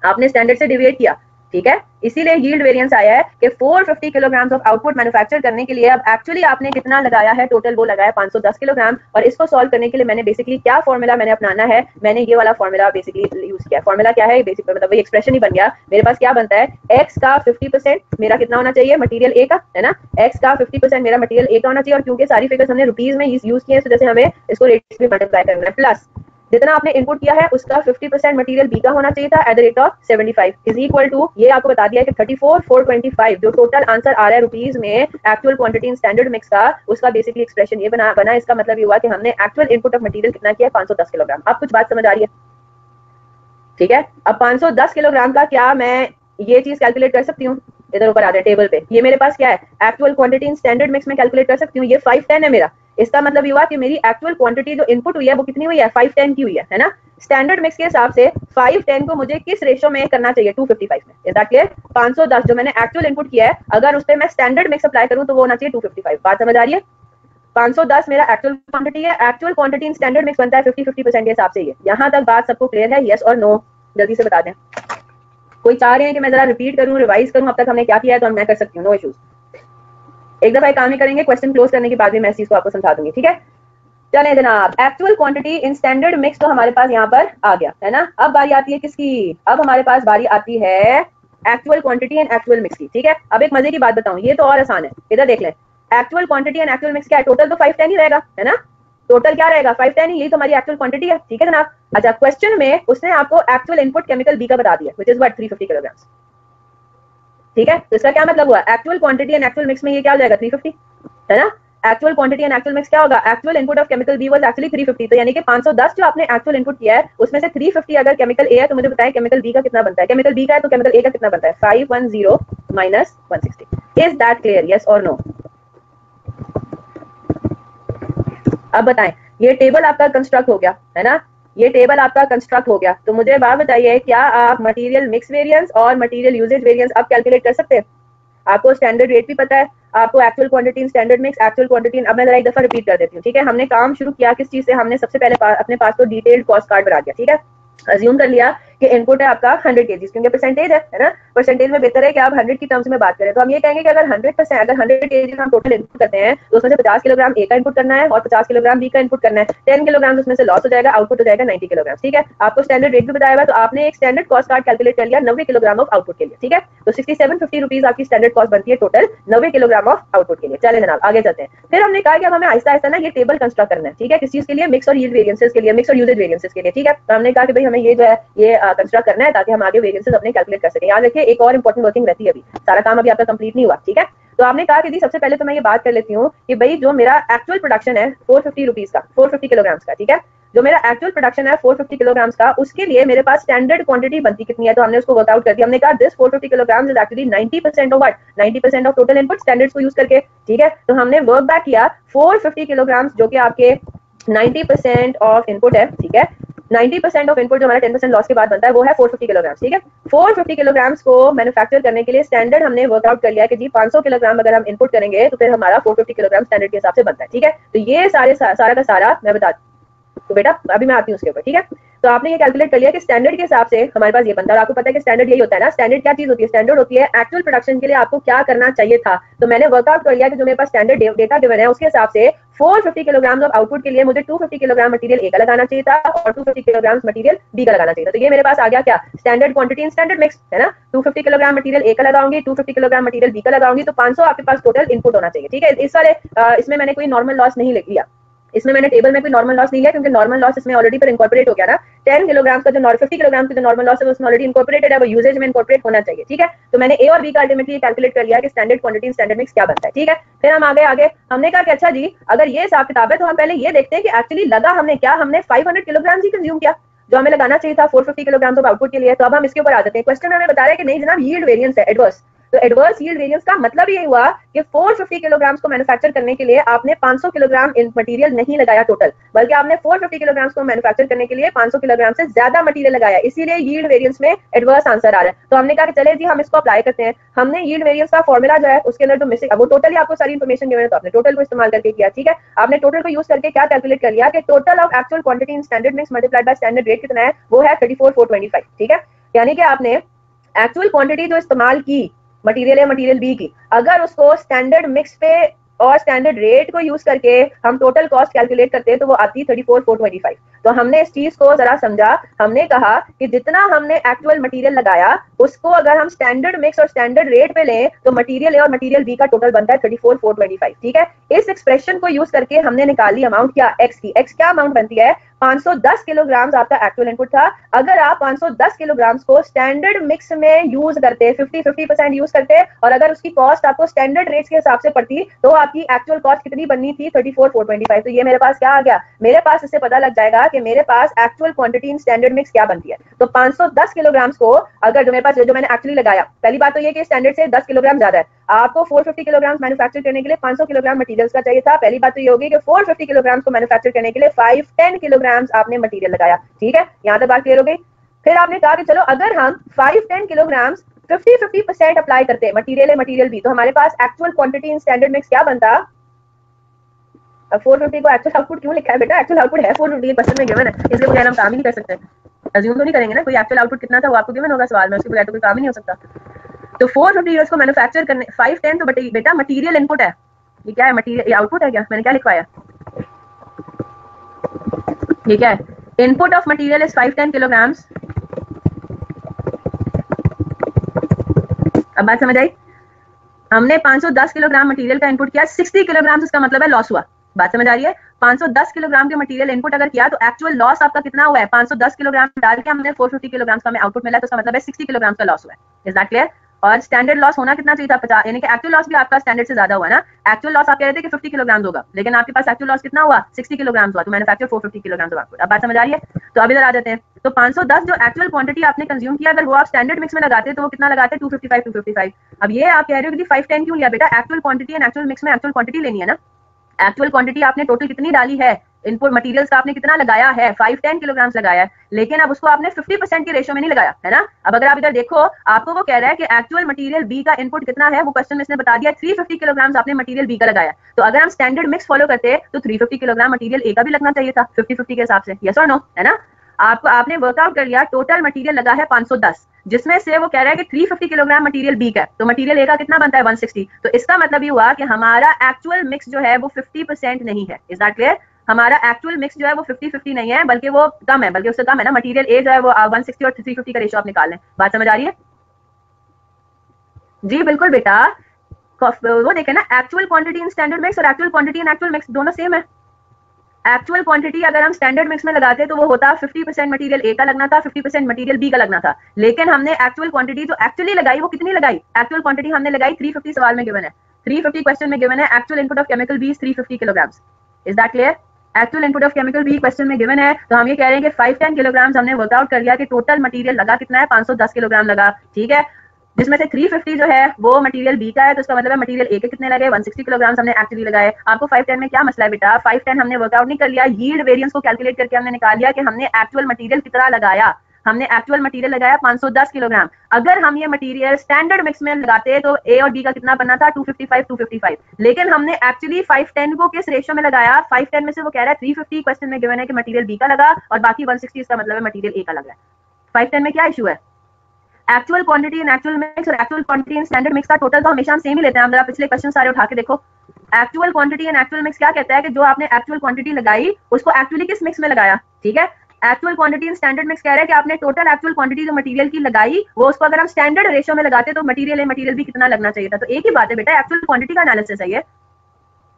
आपने स्टैंडर्ड से डिविएट किया। ठीक है, इसीलिए यील्ड वेरिएंस आया है कि 450 किलोग्राम ऑफ आउटपुट मैन्युफैक्चर करने के लिए अब एक्चुअली आपने कितना लगाया है, टोटल वो लगाया 510 किलोग्राम। और इसको सॉल्व करने के लिए मैंने बेसिकली क्या फॉर्मूला मैंने अपनाना है, मैंने ये वाला फॉर्मूला बेसिकली यूज किया। फॉर्मूला क्या है, बेसिक मतलब वही एक्सप्रेशन ही बन गया। मेरे पास क्या बनता है, x का 50% मेरा कितना होना चाहिए, मटेरियल ए का, है ना, x का 50% मेरा मटेरियल ए का होना चाहिए। और क्योंकि सारी फिगर्स हमने रुपीज में यूज किए हैं, तो जैसे हमें इसको रेट्स में मल्टीप्लाई करना है, प्लस जितना आपने इनपुट किया है उसका 50% मटेरियल बी का होना चाहिए था at the rate of 75 is equal to, ये आपको बता दिया है कि 34,425 जो टोटल आंसर आ रहा है रुपीज में actual quantity in standard mix का, उसका बेसिकली एक्सप्रेशन ये बना। इसका मतलब ये हुआ कि हमने एक्चुअल इनपुट ऑफ मटेरियल कितना किया, 510 किलोग्राम। अब कुछ बात समझ आ रही है, ठीक है। अब 510 किलोग्राम का क्या मैं ये चीज कैलकुलेट कर सकती हूँ, इधर ऊपर आ जाए टेबल पे, ये मेरे पास क्या है, actual quantity in standard mix में कैलकुलेट कर सकती हूँ। ये 510 है मेरा, इसका मतलब ये हुआ कि मेरी एक्चुअल क्वांटिटी जो इनपुट हुई है वो कितनी हुई है, 510 की हुई है ना। स्टैंडर्ड मिक्स के हिसाब से 510 को मुझे किस रेशो में करना चाहिए, 255 में। Is that clear? 510 जो मैंने एक्चुअल इनपुट किया है, अगर उस पर मैं स्टैंडर्ड मिक्स अप्लाई करूं तो वो होना चाहिए 255। बात समझ आ रही है? 510 मेरा एक्चुअल क्वांटिटी है, actual quantity in standard mix बनता है 50-50% के हिसाब से। ये यहाँ तक बात सबको क्लियर है, यस और नो? जल्दी से बता दें। कोई चाह रहे हैं कि मैं जरा रिपीट करूं, रिवाइज करूं अब तक हमने क्या किया है, तो मैं कर सकती हूँ, नो इश्यूज। एक दफा काम ही करेंगे, क्वेश्चन क्लोज करने के बाद भी मैं इस चीज को आपको समझा दूंगी, ठीक है। चले जनाब, actual quantity in standard mix तो हमारे पास यहाँ पर आ गया है ना। अब बारी आती है किसकी, अब हमारे पास बारी आती है actual quantity and actual mix की, ठीक है। अब एक मजे की बात बताऊं, ये तो और आसान है, इधर देख लें। Actual quantity and actual mix क्या है, टोटल तो 510 ही रहेगा, है ना। टोटल क्या रहेगा, 510 ही, यही तो हमारी एक्चुअल क्वांटिटी है, ठीक है जनाब। अच्छा, क्वेश्चन में उसने आपको एक्चुअल इनपुट केमिकल बी का बता दिया, व्हिच इज व्हाट 350 किलोग्राम, ठीक है। तो इसका क्या मतलब हुआ, actual quantity and actual mix में ये क्या हो जाएगा, 350, है ना। Actual quantity and actual mix क्या होगा, actual input of chemical B was actually 350, तो यानी कि 510 जो आपने एक्चुअल इनपुट किया है उसमें से 350 अगर केमिकल ए है तो मुझे बताएं केमिकल बी का कितना बनता है। केमिकल बी का है तो केमिकल ए का कितना बनता है, 510 minus 160। Is that clear, yes or no? अब बताएं, ये टेबल आपका कंस्ट्रक्ट हो गया है ना, ये टेबल आपका कंस्ट्रक्ट हो गया। तो मुझे बात बताइए, क्या आप मटेरियल मिक्स वेरिएंस और मटेरियल यूजेज वेरिएंस अब कैलकुलेट कर सकते हैं? आपको स्टैंडर्ड रेट भी पता है, आपको actual quantity in standard mix, actual quantity. अब मैं जरा एक दफा रिपीट कर देती हूँ, ठीक है। हमने काम शुरू किया किस चीज से, हमने सबसे पहले अपने पास तो डिटेल्ड कॉस्ट कार्ड बना दिया, ठीक है। अज्यूम कर लिया कि इनपुट है आपका 100 kg, क्योंकि परसेंटेज है ना, परसेंटेज में बेहतर है कि आप 100 की टर्म्स में बात करें। तो हम ये कहेंगे कि अगर 100%, अगर 100 kg हम टोटल इनपुट करते हैं तो उसमें से 50 किलोग्राम ए का इनपुट करना है और 50 किलोग्राम बी का इनपुट करना है। 10 किलोग्राम उसमें से लॉस हो जाएगा, आउटपुट हो जाएगा 90 किलोग्राम, ठीक है। आपको स्टैंडर्ड रेट भी बताया हुआ, तो आपने एक स्टैंडर्ड कॉस्ट कार्ड कैलकुलेट कर लिया 90 किलोग्राम ऑफ आउटपुट के लिए, ठीक है। तो 6750 रुपीज आपकी स्टैंडर्ड कॉस्ट बनती है टोटल 90 किलोग्राम ऑफ आउटपुट के लिए। चले जनाब आगे चलते हैं। फिर हमने कहा कि अब हमें आहिस्ता आहिस्ता ना ये टेबल कंस्ट्रक्ट करना है, ठीक है। किस चीज के लिए, मिक्स और यील्ड वेरिएंसेस के लिए, मिक्स और यूजेज वेरिएंसेस के लिए, ठीक है। तो हमने कहा कि भाई हमें ये जो है ये कंस्ट्रक्ट करना है ताकि हम आगे वेरिएंसेस अपने कैलकुलेट कर सकें। याद रखिए एक और इंपॉर्टेंट वर्किंग रहती है, अभी सारा काम अभी आपका कंप्लीट नहीं हुआ, ठीक है। तो आपने कहा कि जी सबसे पहले तो मैं ये बात कर लेती हूँ कि भाई जो मेरा एक्चुअल प्रोडक्शन है 450 रुपीज का, 450 किलोग्राम का, ठीक है। जो मेरा एक्चुअल प्रोडक्शन है 450 किलोग्राम का, उसके लिए मेरे पास स्टैंडर्ड क्वांटिटी बनती कितनी है, तो हमने उसको वर्कआउट कर दिया। हमने कहा this 450 kilogram is actually 90% of what, 90% of total input standards को यूज करके, ठीक है। तो हमने वर्क बैक किया 450 किलोग्राम जो कि आपके 90% ऑफ इनपुट है, ठीक है। 90% ऑफ इनपुट जो हमारा 10% लॉस के बाद बनता है वो है 450 किलोग्राम, ठीक है। 450 किलोग्राम को मैन्युफैक्चर करने के लिए स्टैंडर्ड हमने वर्कआउट कर लिया कि जी 500 किलोग्राम अगर हम इनपुट करेंगे तो फिर हमारा 450 किलोग्राम स्टैंडर्ड के हिसाब से बनता है, ठीक है। तो ये सारा का सारा मैं बता, तो बेटा अभी मैं आती हूँ उसके ऊपर, ठीक है। तो आपने ये कैलकुलेट कर लिया कि स्टैंडर्ड के हिसाब से हमारे पास ये बनता है। और आपको पता है कि स्टैंडर्ड यही होता है ना, स्टैंडर्ड क्या चीज होती है, स्टैंडर्ड होती है एक्चुअल प्रोडक्शन के लिए आपको क्या करना चाहिए था। तो मैंने वर्कआउट कर लिया कि जो मेरे पास स्टैंडर्ड डेटा गिवन है उसके हिसाब से 450 किलोग्राम ऑफ आउटपुट के लिए मुझे 250 किलोग्राम मटेरियल ए का लगाना चाहिए था और 250 किलोग्राम मटेरियल बी का लगाना चाहिए था। तो ये मेरे पास आ गया क्या, standard quantity in standard mix, है ना। 250 किलोग्राम मटेरियल ए का लगाऊंगी, 250 किलोग्राम मटेरियल बी का लगाऊंगी, तो 500 आपके पास टोटल इनपुट होना चाहिए, ठीक है। इस वाले इसमें मैंने कोई नॉर्मल लॉस नहीं लिया, इसमें मैंने टेबल में कोई नॉर्मल लॉस नहीं लिया क्योंकि नॉर्मल लॉस इसमें ऑलरेडी पर इनकॉर्पोरेट हो गया ना। 10 किलोग्राम का जो 50 किलोग्राम का जो नॉर्मल लॉस है उसमें ऑलरेडी इनकॉर्पोरेटेड है, वो यूजेज में इनकॉर्पोरेट होना चाहिए, ठीक है। तो मैंने ए और बी का अल्टीमेटली कैलकुलेट कर लिया कि स्टैंडर्ड क्वांटिटी स्टैंडर्ड मिक्स क्या बनता है, ठीक है। फिर हम आगे हमने कहा कि अच्छा जी अगर ये हिसाब किताब है तो हम पहले ये देखते हैं कि एक्चुअली लगा हमने क्या, हमने 500 किलोग्राम ही कंज्यूम किया जो हमें लगाना चाहिए था 450 किलोग्राम ऑफ आउटपुट के लिए। तो अब हम इसके ऊपर आ जाते हैं। क्वेश्चन हमें बता रहा है कि नहीं जनाब यील्ड वेरिएंस है एडवर्स। तो एडवर्स यील्ड वेरिएंस का मतलब ये हुआ कि 450 किलोग्राम को मैन्युफैक्चर करने के लिए आपने 500 किलोग्राम मटेरियल नहीं लगाया टोटल, बल्कि आपने 450 किलोग्राम को मैन्युफैक्चर करने के लिए 500 किलोग्राम से ज्यादा मटेरियल लगाया, इसीलिए यील्ड वेरिएंस में एडवर्स आंसर आ रहा है। तो हमने कहा कि चले जी हम इसको अप्लाई करते हैं। हमने यील्ड वेरिएंस का फॉर्मूला जो है उसके अंदर जो मिसिंग, अब वो टोटली आपको सारी इंफॉर्मेशन गिवन है तो आपने टोटल को इस्तेमाल करके किया, ठीक है। आपने टोटल को यूज करके क्या कैलकुलेट कर लिया कि total of actual quantity in standard mix multiplied by standard rate कितना है, वो है 34,425, ठीक है। यानी कि आपने एक्चुअल क्वांटिटी जो इस्तेमाल की मटेरियल या मटेरियल बी की, अगर उसको स्टैंडर्ड मिक्स पे और स्टैंडर्ड रेट को यूज करके हम टोटल कॉस्ट कैलकुलेट करते हैं तो वो आती है 34,425। तो हमने इस चीज को जरा समझा, हमने कहा कि जितना हमने एक्चुअल मटेरियल लगाया उसको अगर हम स्टैंडर्ड मिक्स और स्टैंडर्ड रेट पे लें तो मटेरियल ए और मटेरियल बी का टोटल बनता है 34,425। ठीक है, इस एक्सप्रेशन को यूज करके हमने निकाली अमाउंट क्या, एक्स की। एक्स क्या अमाउंट बनती है, 510 किलोग्राम आपका एक्चुअल इनपुट था। अगर आप 510 किलोग्राम को स्टैंडर्ड मिक्स में यूज करते, 50-50% यूज करते, और अगर उसकी कॉस्ट आपको स्टैंडर्ड रेट्स के हिसाब से पड़ती तो आपकी एक्चुअल कॉस्ट कितनी बननी थी, 34,425। तो ये मेरे पास क्या आ गया, मेरे पास इससे पता लग जाएगा कि मेरे पास actual quantity in standard mix क्या बनती है। तो 510 किलोग्राम को अगर जो मेरे पास जो मैंने एक्चुअली लगाया, पहली बात तो ये कि स्टैंडर्ड से 10 किलोग्राम ज्यादा है, आपको 450 किलोग्राम मैन्युफैक्चर करने के लिए 500 किलोग्राम मटेरियल्स का चाहिए था। पहली बात तो ये होगी कि 450 किलोग्राम को मैन्युफैक्चर करने के लिए 510 किलोग्राम आपने मटेरियल लगाया। ठीक है, यहाँ तक बात क्लियर हो गई। फिर आपने कहा कि चलो अगर हम 510 किलोग्राम 50-50% अप्लाई करते मटेरियल है मटेरियल भी, तो हमारे पास actual quantity in standard mix क्या बनता। अब 450 को एक्चुअल आउटपुट क्यों लिखा है बेटा, एक्चुअल आउटपुट है 450 क्वेश्चन में गिवन है, इसके बगैर हम काम ही नहीं कर सकते। अज्यूम तो नहीं करेंगे ना, कोई एक्चुअल आउटपुट कितना था वो आपको गिवन होगा सवाल में, उसके बगैर तो कोई काम ही नहीं हो सकता। तो 450 यूनिट्स को मैन्युफैक्चर करने 510 तो बेटा मटेरियल इनपुट है, ये क्या है, मटेरियल आउटपुट है क्या, मैंने क्या लिखवाया, ये क्या है, input of material is 510 kilogram. अब बात समझ आई, हमने 510 किलोग्राम मटेरियल का इनपुट किया, 60 किलोग्राम इसका मतलब है लॉस हुआ। बात समझ आ रही है, 510 किलोग्राम के मटेरियल इनपुट अगर किया तो एक्चुअल लॉस आपका कितना हुआ है, 510 किलोग्राम डाल के हमने 450 किलोग्राम का हमें आउटपुट मिला, तो इसका मतलब है 60 किलोग्राम का लॉस हुआ है। Is that clear. और स्टैंडर्ड लॉस होना कितना चाहिए था, 50, यानी कि एक्चुअल लॉस भी आपका स्टैंडर्ड से ज्यादा हुआ ना। एक्चुअल लॉस आप कह रहे थे कि 50 किलोग्राम होगा, लेकिन आपके पास एक्चुअल लॉस कितना हुआ, 60 किलोग्राम हुआ, तो मैन्युफैक्चर 450 किलोग्राम हुआ। अब बात समझ आ रही है, तो अब इधर आ जाते हैं। तो 510 जो एक्चुअल क्वांटिटी आपने कंज्यूम किया, अगर वो आप स्टैंडर्ड मिक्स में लगाते तो वो कितना लगाते, 255। अब ये आप कह रहे हो कि 510 क्यों लिया बेटा, actual quantity and actual mix में एक्चुअल क्वांटिटी लेनी है ना। एक्चुअल क्वांटिटी आपने टोटल कितनी डाली है, इनपुट मटेरियल्स का आपने कितना लगाया है, 510 किलोग्राम लगाया है, लेकिन अब उसको आपने 50% के रेशियो में नहीं लगाया है ना। अब अगर आप इधर देखो, आपको वो कह रहा है कि एक्चुअल मटेरियल बी का इनपुट कितना है, वो क्वेश्चन में इसने बता दिया 350 किलोग्राम आपने मटेरियल बी का लगाया। तो अगर हम स्टैंडर्ड मिक्स फॉलो करते तो 350 किलोग्राम मटेरियल ए का भी लगना चाहिए था 50-50 के हिसाब से, यस और नो, है ना। आपने वर्कआउट कर लिया, टोटल मटेरियल लगा है 510, जिसमें से वो कह रहा है कि 350 किलोग्राम मटेरियल बी का है, तो मटेरियल ए का कितना बनता है 160। तो इसका मतलब ये हुआ कि हमारा एक्चुअल मिक्स जो है वो 50% नहीं है। Is that clear. हमारा एक्चुअल मिक्स जो है वो 50-50 नहीं है, बल्कि वो कम है, बल्कि उससे कम है ना। मटेरियल ए जो है वो 160 और 350 का रेशियो आप निकाल लें। बात समझ आ रही है जी, बिल्कुल बेटा। वो देखे ना, actual quantity in standard mix और actual quantity in actual mix दोनों सेम है। एक्चुअल क्वांटिटी अगर हम स्टैंडर्ड मिक्स में लगाते तो वो होता 50% मटेरियल ए का लगना था, 50% मटेरियल बी का लगना था, लेकिन हमने एक्चुअल क्वांटिटी जो एक्चुअली लगाई वो कितनी लगाई, एक्चुअल क्वांटिटी हमने लगाई 350, सवाल में गिवन है 350, क्वेश्चन में गिवन है actual input of chemical B 350 kilogram. Is that clear. Actual input of chemical B question में गिवन है, तो हम ये कह रहे हैं कि 510 किलोग्राम हमने वर्कआउट कर लिया कि टोटल मटेरियल लगा कितना है, 510 किलोग्राम लगा। ठीक है, जिसमें से 350 जो है वो मटेरियल बी का है, तो उसका मतलब है मटेरियल ए के कितने लगे, 160 किलोग्राम हमने एक्चुअली लगाए। आपको 510 में क्या मसला है बेटा, 510 हमने वर्कआउट नहीं कर लिया, यील्ड वेरिएंस को कैलकुलेट करके हमने निकाल लिया कि हमने एक्चुअल मटेरियल कितना लगाया। हमने एक्चुअल मटेरियल लगाया 510 किलोग्राम। अगर हम ये मटेरियल स्टैंडर्ड मिक्स में लगाते तो ए और बी का कितना बनना था, 255, लेकिन हमने एक्चुअली 510 को किस रेशियो में लगाया, 510 में से वो कह रहा है 350, क्वेश्चन में गिवन है कि मटेरियल बी का लगा और बाकी 160, इसका मतलब है मटेरियल ए का लगा है। 510 में क्या इशू है, actual quantity in actual mix और actual quantity in standard mix का टोटल तो हमेशा हम सेम ही लेते हैं। हम जरा पिछले क्वेश्चन सारे उठा के देखो, actual quantity in actual mix क्या कहता है कि जो आपने एक्चुअल क्वांटिटी लगाई उसको एक्चुअली किस मिक्स में लगाया। ठीक है, actual quantity in standard mix कह रहा है कि आपने टोटल एक्चुअल क्वांटिटी जो मटेरियल की लगाई वो उसको अगर हम स्टैंडर्ड रेशियो में लगाते तो मटेरियल ए मटेरियल भी कितना लगना चाहिए था। तो एक ही बात है बेटा, एक्चुअल क्वांटिटी का एनालिसिस है ये।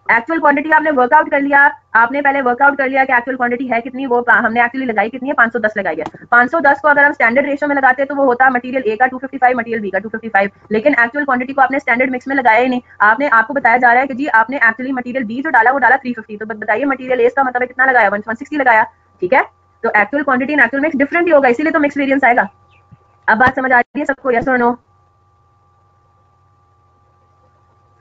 एक्चुअल क्वांटिटी आपने वर्कआउट कर लिया, आपने पहले वर्कआउट कर लिया कि एक्चुअल क्वांटिटी है कितनी, वो हमने एक्चुअली लगाई कितनी है, 510 लगाई है। 510 को अगर हम स्टैंडर्ड रेशियो में लगाते तो वो होता मटेरियल ए का 255, मटेरियल बी का 255, लेकिन एक्चुअल क्वांटिटी को आपने स्टैंडर्ड मिक्स में लगाया ही नहीं। आपने, आपको बताया जा रहा है कि जी आपने एक्चुअली मटेरियल बी जो डाला वो डाला 350, तो बताइए मटेरियल ए का मतलब कितना लगाया, 160 लगाया। ठीक है, तो actual quantity and actual mix different ही होगा, इसीलिए तो मिक्स वेरिएंस आएगा। अब बात समझ आ रही है सबको, यस और नो।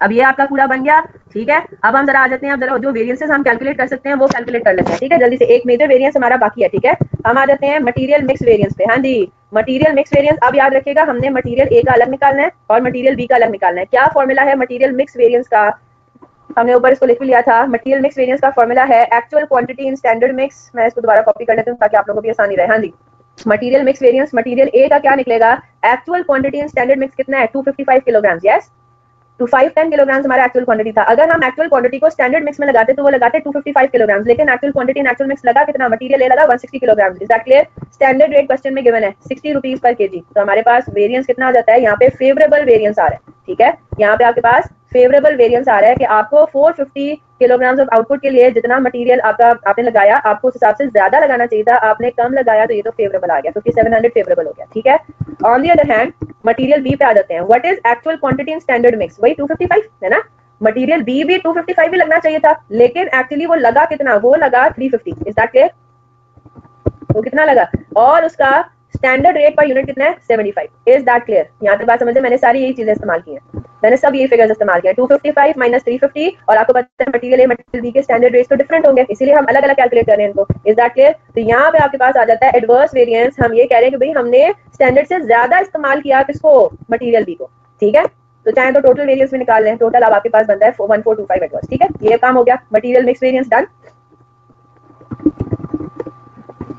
अब ये आपका पूरा बन गया। ठीक है, अब हम जरा आ जाते हैं, अब जरा जो वेरिएंसेस हम कैलकुलेट कर सकते हैं वो कैलकुलेट कर लेते हैं। ठीक है, जल्दी से, एक मेजर वेरिएंस हमारा बाकी है। ठीक है, हम आ जाते हैं मटेरियल मिक्स वेरिएंस पे। हाँ जी, मटेरियल मिक्स वेरिएंस। अब याद रखिएगा, हमने मटेरियल ए का अलग निकालना है और मटेरियल बी का अलग निकालना है। क्या फॉर्मूला है मटेरियल मिक्स वेरिएंस का, हमने ऊपर इसको लिख लिया था। मटेरियल मिक्स वेरिएंस का फॉर्मूला है actual quantity in standard mix. मैं इसको दोबारा कॉपी कर लेती हूँ ताकि आप लोगों को भी आसानी रहे। हाँ जी, material mix variance, material A का क्या निकलेगा, actual quantity in standard mix कितना है 255 किलोग्राम, यस तो 510 किलोग्राम हमारा एक्चुअल क्वांटिटी था। अगर हम एक्चुअल क्वांटिटी को स्टैंडर्ड मिक्स में लगाते तो वो लगाते 255 किलोग्राम, लेकिन actual quantity in actual mix लगा कितना, मटेरियल ए लगा 160 kilogram. Is that clear? Standard rate question में गिवन है 60 रुपीज पर केजी, तो हमारे पास वेरिएंस कितना आ जाता है, यहाँ पे फेवरेबल वेरिएंस आ रहा है, ठीक है, यहाँ पे आपके पास फेवरेबल वेरिएंस आ रहा है कि आपको 450 किलोग्राम ऑफ आउटपुट के लिए जितना मटेरियल आपने लगाया आपको उस हिसाब से ज्यादा लगाना चाहिए था, आपने कम लगाया तो ये तो फेवरेबल आ गया, 5700 फेवरेबल हो गया, ठीक है। On the other hand material B पे आ जाते हैं, what is actual quantity in standard mix, वही 255 है ना, मटेरियल बी भी 255 भी लगना चाहिए था, लेकिन एक्चुअली वो लगा कितना, वो लगा 350। Is that clear? वो कितना लगा, और उसका स्टैंडर्ड रेट पर यूनिट कितना है 75। Is that clear? यहाँ तक बात समझे? मैंने सारी यही चीजें इस्तेमाल की हैं, मैंने सब ये फिगर्स इस्तेमाल किया, 255 माइनस 350, और आपको पता है मटेरियल ए मटेरियल बी के स्टैंडर्ड रेट्स तो डिफरेंट होंगे, इसीलिए हम अलग अलग कैलकुलेट कर रहे हैं इनको। Is that clear? तो यहाँ पे आपके पास आ जाता है एडवर्स वेरिएंस, हम ये कह रहे हैं कि भाई हमने स्टैंडर्ड से ज्यादा इस्तेमाल किया किसको, मटेरियल बी को, ठीक है। तो चाहे तो टोटल वेरिएंस में निकाल लें, टोटल अब आपके पास बनता है 1425 एडवर्स, ठीक है, ये काम हो गया, मटेरियल मिक्स वेरिएंस डन।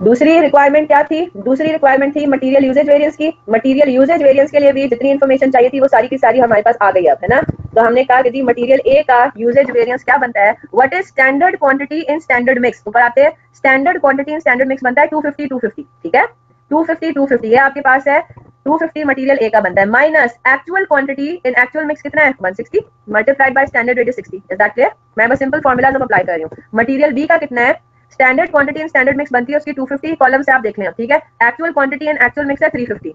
दूसरी रिक्वायरमेंट क्या थी, दूसरी रिक्वायरमेंट थी मटेरियल यूजेज वेरिएंस की। मटेरियल यूजेज वेरिएंस के लिए भी जितनी इन्फॉर्मेशन चाहिए थी वो सारी की सारी हमारे पास आ गई अब, है ना। तो हमने कहा कि जी मटेरियल ए का यूजेज वेरिएंस क्या बनता है, what is standard quantity in standard mix, ऊपर आते हैं standard quantity in standard mix बनता है 250, ठीक है, 250 ये आपके पास है 250 मटेरियल ए का बनता है, minus actual quantity in actual mix कितना है 160 multiplied by standard rate 60। Is that clear? मैं बस सिंपल फॉर्मूलाज अब अप्लाई कर रही हूँ। मटेरियल बी का कितना है, standard quantity in standard mix बनती है उसकी 250, कॉलम से आप देख लें, ठीक है, actual quantity in actual mix है 350,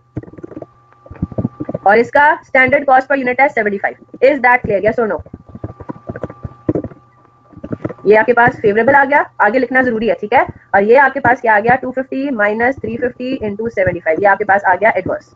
और इसका स्टैंडर्ड कॉस्ट पर यूनिट है 75। Is that clear, yes or no? ये आपके पास फेवरेबल आ गया, आगे लिखना जरूरी है, ठीक है, और ये आपके पास क्या आ गया 250 माइनस 350 इंटू 75, ये आपके पास आ गया एडवर्स,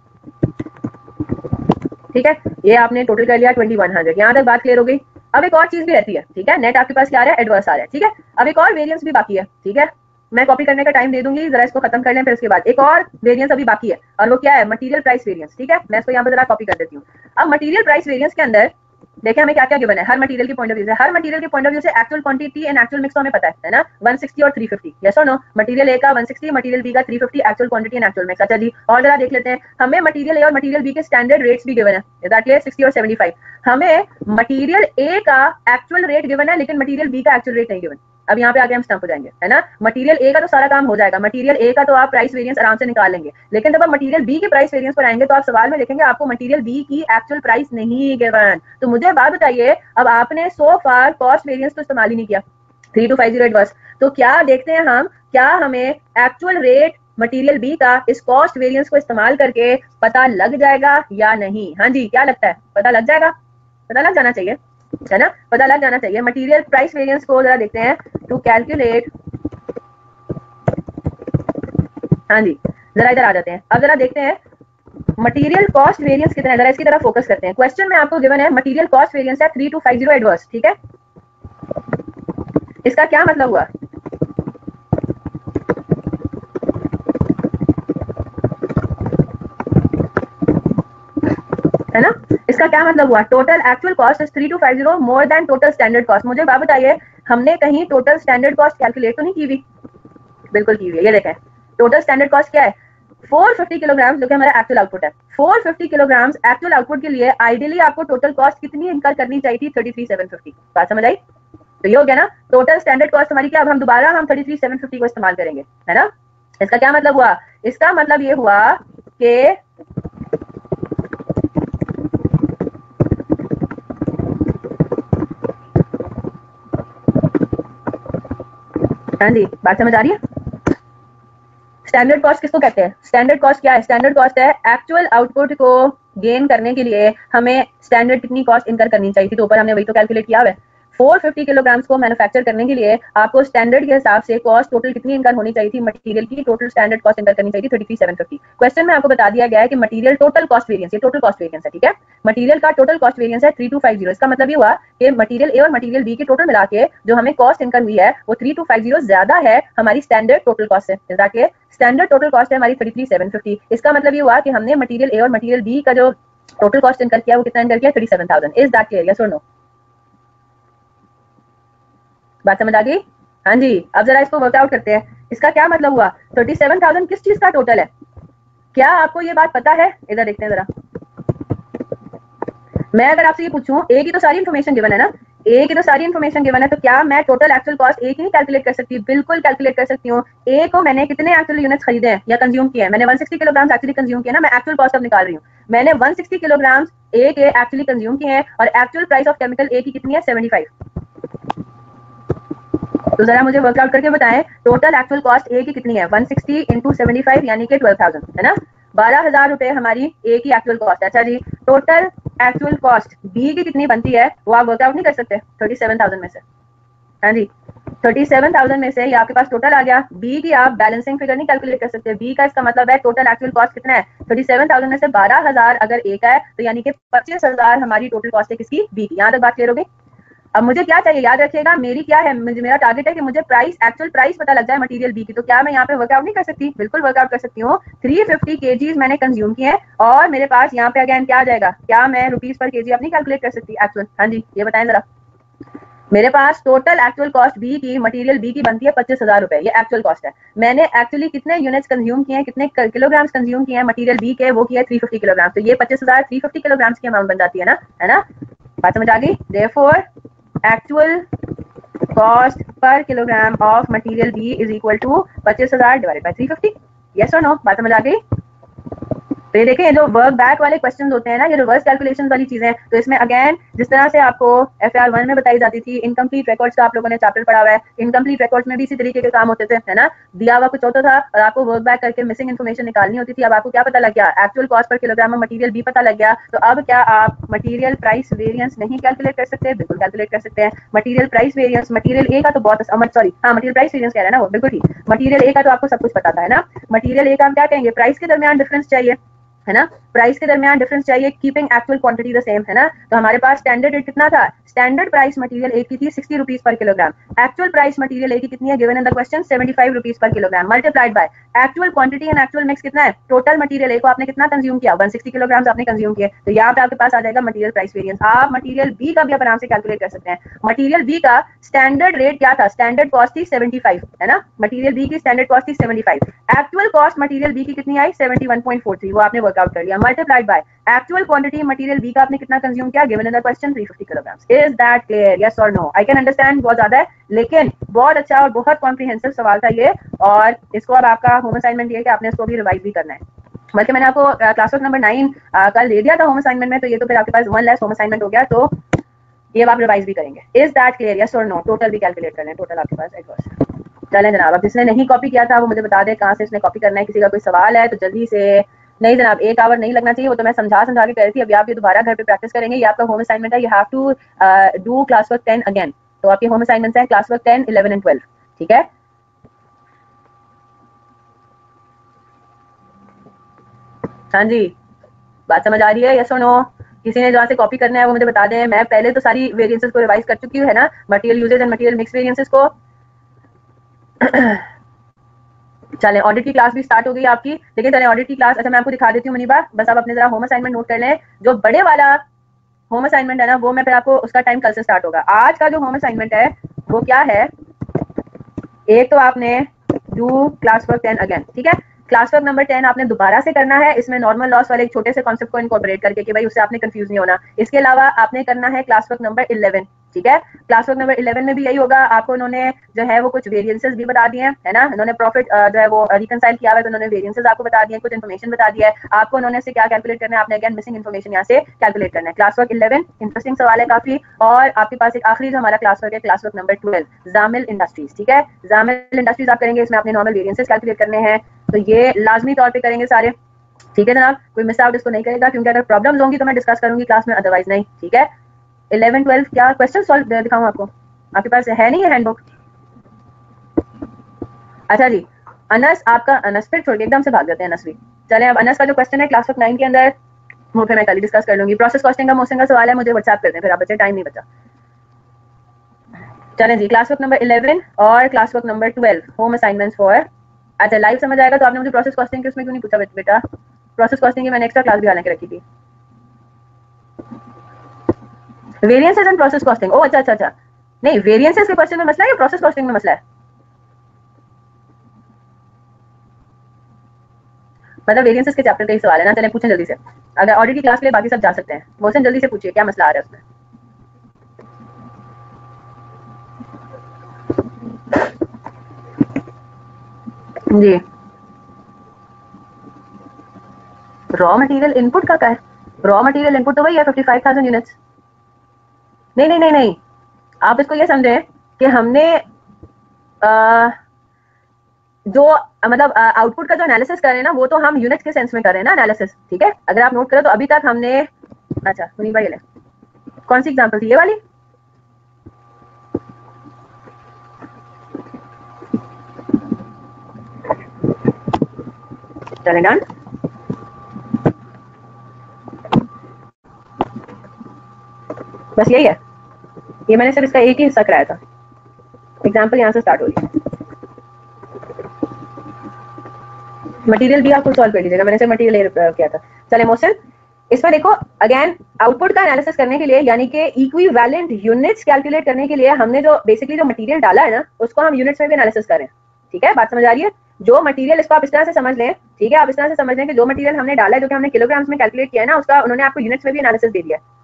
ठीक है, ये आपने टोटल कर लिया 2100। यहाँ तक बात क्लियर हो गई। अब एक और चीज भी रहती है, ठीक है, नेट आपके पास क्या आ रहा है, एडवर्स आ रहा है, ठीक है। अब एक और वेरिएंस भी बाकी है, ठीक है, मैं कॉपी करने का टाइम दे दूंगी, जरा इसको खत्म कर लें, फिर उसके बाद एक और वेरिएंस अभी बाकी है, और वो क्या है, मटेरियल प्राइस वेरिएंस, ठीक है, मैं इसको यहाँ पर जरा कॉपी कर देती हूँ। अब मटेरियल प्राइस वेरिएंस के अंदर देखिए हमें क्या क्या गिवन है, हर मटेरियल के पॉइंट ऑफ व्यू से, हर मटेरियल के पॉइंट ऑफ व्यू से actual quantity and actual mix तो हमें पता है ना, 160 और 350, yes or no? Material A का 160, मटेरियल बी का 350, actual quantity and actual mix. अच्छा जी, और जरा देख लेते हैं, हमें मटेरियल ए और मटेरियल बी के स्टैंडर्ड रेट्स भी गिवन है, इज दैट क्लियर, 60 और 75। हमें मटेरियल ए का एक्चुअल रेट गिवन है, लेकिन मटेरियल बी का एक्चुअल रेट नहीं गिवन। अब यहाँ पे आगे हम स्टम्प हो जाएंगे, है ना। मटेरियल ए का तो सारा काम हो जाएगा, मटेरियल ए का तो आप प्राइस वेरिएंस आराम से निकाल लेंगे, लेकिन जब आप मटेरियल बी के प्राइस वेरिएंस पर आएंगे तो आप सवाल में देखेंगे आपको मटेरियल बी की एक्चुअल प्राइस नहीं गिवन। तो मुझे बात बताइए, अब आपने सो फार कॉस्ट वेरिएंस तो इस्तेमाल ही नहीं किया 3250 एडवर्स, तो क्या देखते हैं हम, क्या हमें एक्चुअल रेट मटेरियल बी का इस कॉस्ट वेरिएंस को इस्तेमाल करके पता लग जाएगा या नहीं? हाँ जी, क्या लगता है, पता लग जाएगा? पता लग जाना चाहिए, है ना, पता लग जाना चाहिए। मटेरियल प्राइस वेरिएंस को जरा देखते हैं, टू कैलकुलेट, हाँ जी, जरा इधर आ जाते हैं, अब जरा देखते हैं मटेरियल कॉस्ट वेरिएंस कितना है, जरा इसकी तरफ फोकस करते हैं। क्वेश्चन में आपको गिवन है मटेरियल कॉस्ट वेरिएंस है 3250 एडवर्स, ठीक है, इसका क्या मतलब हुआ, है ना, इसका क्या मतलब हुआ, total actual cost is 3250 more than total standard cost. मुझे बात बताइए, हमने कहीं टोटल स्टैंडर्ड कॉस्ट कैलकुलेट तो नहीं की हुई? बिल्कुल की हुई है, ये देखें, टोटल स्टैंडर्ड कॉस्ट क्या है 450 किलोग्राम, जो कि हमारा एक्चुअल आउटपुट है। 450 किलोग्राम एक्चुअल आउटपुट के लिए आइडियली आपको टोटल कॉस्ट कितनी इनकर करनी चाहिए थी, 33,750। बात समझ आई? तो ये हो गया ना टोटल स्टैंडर्ड कॉस्ट हमारी, क्या अब हम दोबारा हम 33,750 को इस्तेमाल करेंगे, है ना। इसका क्या मतलब हुआ, इसका मतलब ये हुआ कि हाँ जी, बात समझ आ रही है? स्टैंडर्ड कॉस्ट किसको कहते हैं, स्टैंडर्ड कॉस्ट क्या है, स्टैंडर्ड कॉस्ट है एक्चुअल आउटपुट को गेन करने के लिए हमें स्टैंडर्ड कितनी कॉस्ट इनकर करनी चाहिए थी, तो ऊपर हमने वही तो कैलकुलेट किया हुआ है। 450 किलोग्राम्स को मैन्युफैक्चर करने के लिए आपको स्टैंडर्ड के हिसाब से कॉस्ट टोटल कितनी इनकर होनी चाहिए थी, मटेरियल की टोटल स्टैंडर्ड कॉस्ट इनकर करनी चाहिए थी 33,750। क्वेश्चन में आपको बता दिया गया है कि मटेरियल टोटल कॉस्ट वेरिएंस, ये टोटल कॉस्ट वेरिएंस है, ठीक है, मटेरियल का टोटल कॉस्ट वेरिएंस है 3250। इसका मतलब ये हुआ कि मटेरियल ए और मटेरियल बी के टोटल मिला के जो हमें कॉस्ट इनकर हुई है वो 3250 ज्यादा है हमारी स्टैंडर्ड टोटल कॉस्ट से, ताकि स्टैंडर्ड टोटल कॉस्ट है हमारी 33,750। इसका मतलब ये हुआ कि हमने मटेरियल ए और मटेरियल बी का जो टोटल कॉस्ट इनकर किया वो कितना इनकर किया 37,000। Is that clear, yes or no? बात समझ आ गई? हाँ जी, अब जरा इसको वर्कआउट करते हैं इसका क्या मतलब हुआ? 37,000 किस चीज का टोटल है? क्या आपको ये बात पता है? इधर देखते हैं जरा। मैं अगर आपसे ये पूछूं, ए की तो सारी इन्फॉर्मेशन गिवन है ना, ए की तो सारी इन्फॉर्मेशन गिवन है, तो क्या मैं टोटल एक्चुअल कॉस्ट ए की नहीं कैलकुलेट कर सकती? बिल्कुल कैलकुलेट कर सकती हूँ। ए को मैंने कितने एक्चुअल यूनिट्स खरीदे हैं या कंज्यूम किए हैं? मैंने 160 किलोग्राम एक्चुअली कंज्यूम किया ना, मैं एक्चुअल कॉस्ट अब निकाल रही हूँ। मैंने 160 किलोग्राम ए के एक्चुअली कंज्यूम किए हैं और एक्चुअल प्राइस ऑफ केमिकल ए की कितनी है? 75। तो जरा मुझे वर्कआउट करके बताएं, टोटल एक्चुअल कॉस्ट ए की कितनी है? 160 इंटू 75 यानी कि 12,000 है ना, 12,000 रुपए हमारी ए की एक्चुअल कॉस्ट है। अच्छा जी, टोटल एक्चुअल कॉस्ट बी की कितनी बनती है वो आप वर्कआउट नहीं कर सकते? 37,000 में से, हाँ जी, 37,000 में से ये आपके पास टोटल आ गया। बी की आप बैलेंसिंग फिगर नहीं कैलकुलेट कर सकते। बी का इसका मतलब है टोटल एक्चुअल कॉस्ट कितना है? 37,000 में से 12,000 अगर ए का है तो यानी कि 25,000 हमारी टोटल कॉस्ट है किसकी? बी की। यहाँ तक बात क्लियर होगी? अब मुझे क्या चाहिए, याद रखिएगा, मेरी क्या है, मेरा टारगेट है कि मुझे प्राइस, एक्चुअल प्राइस पता लग जाए मटेरियल बी की। तो क्या मैं यहाँ पे वर्कआउट नहीं कर सकती? बिल्कुल वर्कआउट कर सकती हूँ। 350 kgs मैंने कंज्यूम किए हैं और मेरे पास यहाँ पे अगेन क्या आ जाएगा? क्या मैं रुपीज पर केजी अपनी कैलकुलेट कर सकती एक्चुअल? हाँ जी, ये बताएं जरा। मेरे पास टोटल एक्चुअल कॉस्ट बी की, मटेरियल बी की बनती है 25,000 रुपए, ये एक्चुअल कॉस्ट है। मैंने एक्चुअली कितने यूनिट्स कंज्यूम किए हैं, कितने किलोग्राम्स कंज्यूम किए हैं मटेरियल बी के, वो किया 350 किलोग्राम। तो ये 25,000 350 किलोग्राम्स की अमाउंट बन जाती है ना, है ना? बात समझ आ गई? Therefore actual cost per kilogram of material B is equal to 25,000 divided by 350। Yes or no? बात समझ आ गई? तो ये देखें, जो वर्क बैक वाले क्वेश्चन होते हैं ना, ये रिवर्स कैलकुलेशन वाली चीजें, तो इसमें अगेन जिस तरह से आपको FR 1 में बताई जाती थी, इनकम्प्लीट रिकॉर्ड्स का आप लोगों ने चैप्टर पढ़ा हुआ है, इनकम्प्लीट रिकॉर्ड्स में भी इसी तरीके के काम होते थे, है ना? दिया हुआ कुछ होता था और आपको वर्क बैक करके मिसिंग इन्फॉर्मेशन निकालनी होती थी। अब आपको क्या पता लग गया? एक्चुअल कॉस्ट पर किलोग्राम में मटीरियल बी पता लग गया। तो अब क्या आप मटीरियल प्राइस वेरियंस नहीं कैलकुलेट कर सकते? बिल्कुल कैलकुलेट कर सकते हैं। मटीरियल प्राइस वेरियंस, मटीरियल ए का तो बहुत, सॉरी हाँ, मटीरियल प्राइस वेरियंस कह रहे हैं ना वो, बिल्कुल ठीक। मटीरियल ए का तो आपको सब कुछ पता था, है ना? मटीरियल ए का हम क्या कहेंगे? प्राइस के दरमियान डिफरेंस चाहिए, है ना? प्राइस के दरमियान डिफरेंस चाहिए, keeping actual quantity the same, है ना? तो हमारे पास स्टैंडर्ड रेट कितना था? स्टैंडर्ड प्राइस मटेरियल ए की थी 60 rupees per kilogram. Actual price material A की कितनी है given in the question? 75 rupees per kilogram multiplied by actual quantity and actual mix कितना है? टोटल मटेरियल ए को आपने कितना कंज्यूम किया? 160 किलोग्राम आपने कंज्यूम किया। तो यहाँ पे आपके पास आ जाएगा मटेरियल प्राइस वेरिएंस। आप मटेरियल बी का भी आप आराम से कैलकुलेट कर सकते हैं। मटेरियल बी का स्टैंडर्ड रेट क्या था? स्टैंडर्ड कॉस्ट थी 75, है ना? मटेरियल बी की स्टैंडर्ड कॉस्ट थी 75। एक्चुअल कॉस्ट मटेरियल बी की कितनी आई? 71.43, वो आपने वर्कआउट कर लिया, multiplied by actual quantity material B का आपने कितना कंज्यूम किया given in the question? 350 kilograms. Is that clear? Yes or no? I can understand, बहुत ज्यादा है लेकिन बहुत अच्छा और बहुत कॉम्प्रिहेंसिव सवाल था ये, और इसको अब आपका होम असाइनमेंट ये कि आपने इसको भी रिवाइज भी करना है। बल्कि मैंने आपको क्लास वर्क नंबर 9 कल दे दिया था होम असाइनमेंट में, तो ये तो फिर आपके पास 1 लेस होम असाइनमेंट हो गया, तो ये आप रिवाइज भी करेंगे। Is that clear? Yes or no? Total भी कैलकुलेट करना है, टोटल आपके पास एक। चलें जनाब, अब जिसने नहीं कॉपी किया था वो मुझे बता दे कहाँ से इसने कॉपी करना है। किसी का कोई सवाल है तो जल्दी से। नहीं जनाब, 1 आवर नहीं लगना चाहिए, वो तो मैं समझा के कह रही थी। अभी आप ये दोबारा घर पे प्रैक्टिस करेंगे, ये आपका होम असाइनमेंट है। You have to do class work 10 again. तो आपके होम असाइनमेंट्स हैं क्लास वर्क 10, 11 एंड 12, ठीक है? हाँ जी, बात समझ आ रही है? Yes or no? किसी ने जहाँ से कॉपी करना है वो मुझे बता दें। मैं पहले तो सारी वेरिएंसेस को रिवाइज कर चुकी हूँ, है ना? Material usage and material mix variances को। चलें, ऑडिट की क्लास भी स्टार्ट हो गई आपकी, लेकिन चलें ऑडिट की क्लास, अच्छा मैं आपको दिखा देती हूँ मुनीबा, बस आप अपने जरा होम असाइनमेंट नोट कर लें। जो बड़े वाला होम असाइनमेंट है ना, वो मैं फिर आपको, उसका टाइम कल से स्टार्ट होगा। आज का जो होम असाइनमेंट है वो क्या है? एक तो आपने डू क्लास वर्क 10 अगेन, ठीक है? क्लास वर्क नंबर 10 आपने दोबारा से करना है, इसमें नॉर्मल लॉस वाले एक छोटे से कॉन्सेप्ट को इनकॉर्पोरेट करके कि भाई उससे आपने कंफ्यूज नहीं होना। इसके अलावा आपने करना है क्लास वर्क नंबर 11, ठीक है? क्लास वर्क नंबर 11 में भी यही होगा। आपको उन्होंने जो है वो कुछ वेरिएंसेस भी बता दिए हैं, है ना? उन्होंने प्रॉफिट जो है वो रिकंसाइल किया हुआ है, तो उन्होंने वेरिएंसेस आपको बता दिए, कुछ इन्फॉर्मेशन बता दिया है आपको। उन्होंने से क्या कैलकुलेट करना है, आपने अगेन मिसिंग इन्फॉर्मेशन यहाँ से कैलकुलेट करना है। क्लास वर्क 11 इंटरेस्टिंग सवाल है काफी। और आपके पास एक आखिरी जो हमारा क्लास वर्क है, class work number 12, Jamil industries, ठीक है? जामिल इंडस्ट्रीज आप करेंगे, इसमें आपने नॉर्मल वेरिएंसेस कैलकुलेट करने हैं, तो ये लाजमी तौर पे करेंगे सारे, ठीक है जनाब? कोई मिस आउट इसको नहीं करेगा, क्योंकि अगर प्रॉब्लम्स होंगी तो मैं डिस्कस करूंगी क्लास में, अदरवाइज नहीं, ठीक है? 11 12 क्या क्वेश्चन सॉल्व दिखाऊं आपको? आपके पास है नहीं है हैंडबुक? अच्छा जी, अनस आपका, अनस फिर छोड़ के एकदम से भाग जाते हैं अनस भी। चले, अब अनस का जो क्वेश्चन है क्लास वर्क 9 के अंदर, वो फिर मैं कल डिस्कस कर लूंगी। प्रोसेस कॉस्टिंग का मोशन का सवाल है, मुझे व्हाट्सएप कर दें, फिर आप बच्चे, टाइम नहीं बचा। चलें जी, क्लास वर्क नंबर 11 और class work number 12 home assignments for. अच्छा, लाइव समझ आएगा तो आपने मुझे प्रोसेस कॉस्टिंग के उसमें क्यों नहीं पूछा बेटा? प्रोसेस कॉस्टिंग की मैंने एक्स्ट्रा क्लास भी हालांकि रखी थी। वेरिएंसेस एंड प्रोसेस कॉस्टिंग, ओ अच्छा अच्छा अच्छा, नहीं वेरिएंसेस के क्वेश्चन में मसला है या प्रोसेस कॉस्टिंग में मसला है? मतलब वेरिएंसेस के चैप्टर का ही सवाल है ना। चलें पूछें जल्दी से, अगर ऑडिट की क्लास के लिए बाकी सब जा सकते हैं। मोहसिन जल्दी से पूछिए क्या मसला आ रहा है उसमें। जी, रॉ मटेरियल इनपुट का क्या है? रॉ मटेरियल इनपुट तो वही है 55,000 यूनिट्स। नहीं नहीं नहीं नहीं, आप इसको ये समझे कि हमने जो मतलब आउटपुट का जो एनालिसिस कर रहे हैं ना, वो तो हम यूनिट्स के सेंस में कर रहे हैं ना एनालिसिस, ठीक है। अगर आप नोट करें तो अभी तक हमने, अच्छा सुनी भाई, कौन सी एग्जांपल थी ये वाली? चलें डन। बस यही है, ये मैंने सिर्फ इसका एक ही हिस्सा कराया था। एग्जांपल यहाँ से स्टार्ट हो रही है। मटेरियल भी आप खुद सॉल्व कर लीजिएगा, मैंने सिर्फ मटेरियल किया था। चले मोहसिन, इसमें देखो अगेन आउटपुट का एनालिसिस करने के लिए, यानी कि इक्विवेलेंट यूनिट्स कैलकुलेट करने के लिए हमने जो बेसिकली जो मटेरियल डाला है ना, उसको हम यूनिट्स में भी एनालिसिस करें। ठीक है, बात समझ आ रही है? जो मटेरियल, इसको आप इस तरह से समझ लें, ठीक है, आप इस तरह से समझ लें कि जो मटेरियल हमने डाला है, जो कि हमने किलोग्राम्स में कैलकुलेट किया है ना, उसका उन्होंने आपको यूनिट्स में भी एनालिसिस दे दिया है।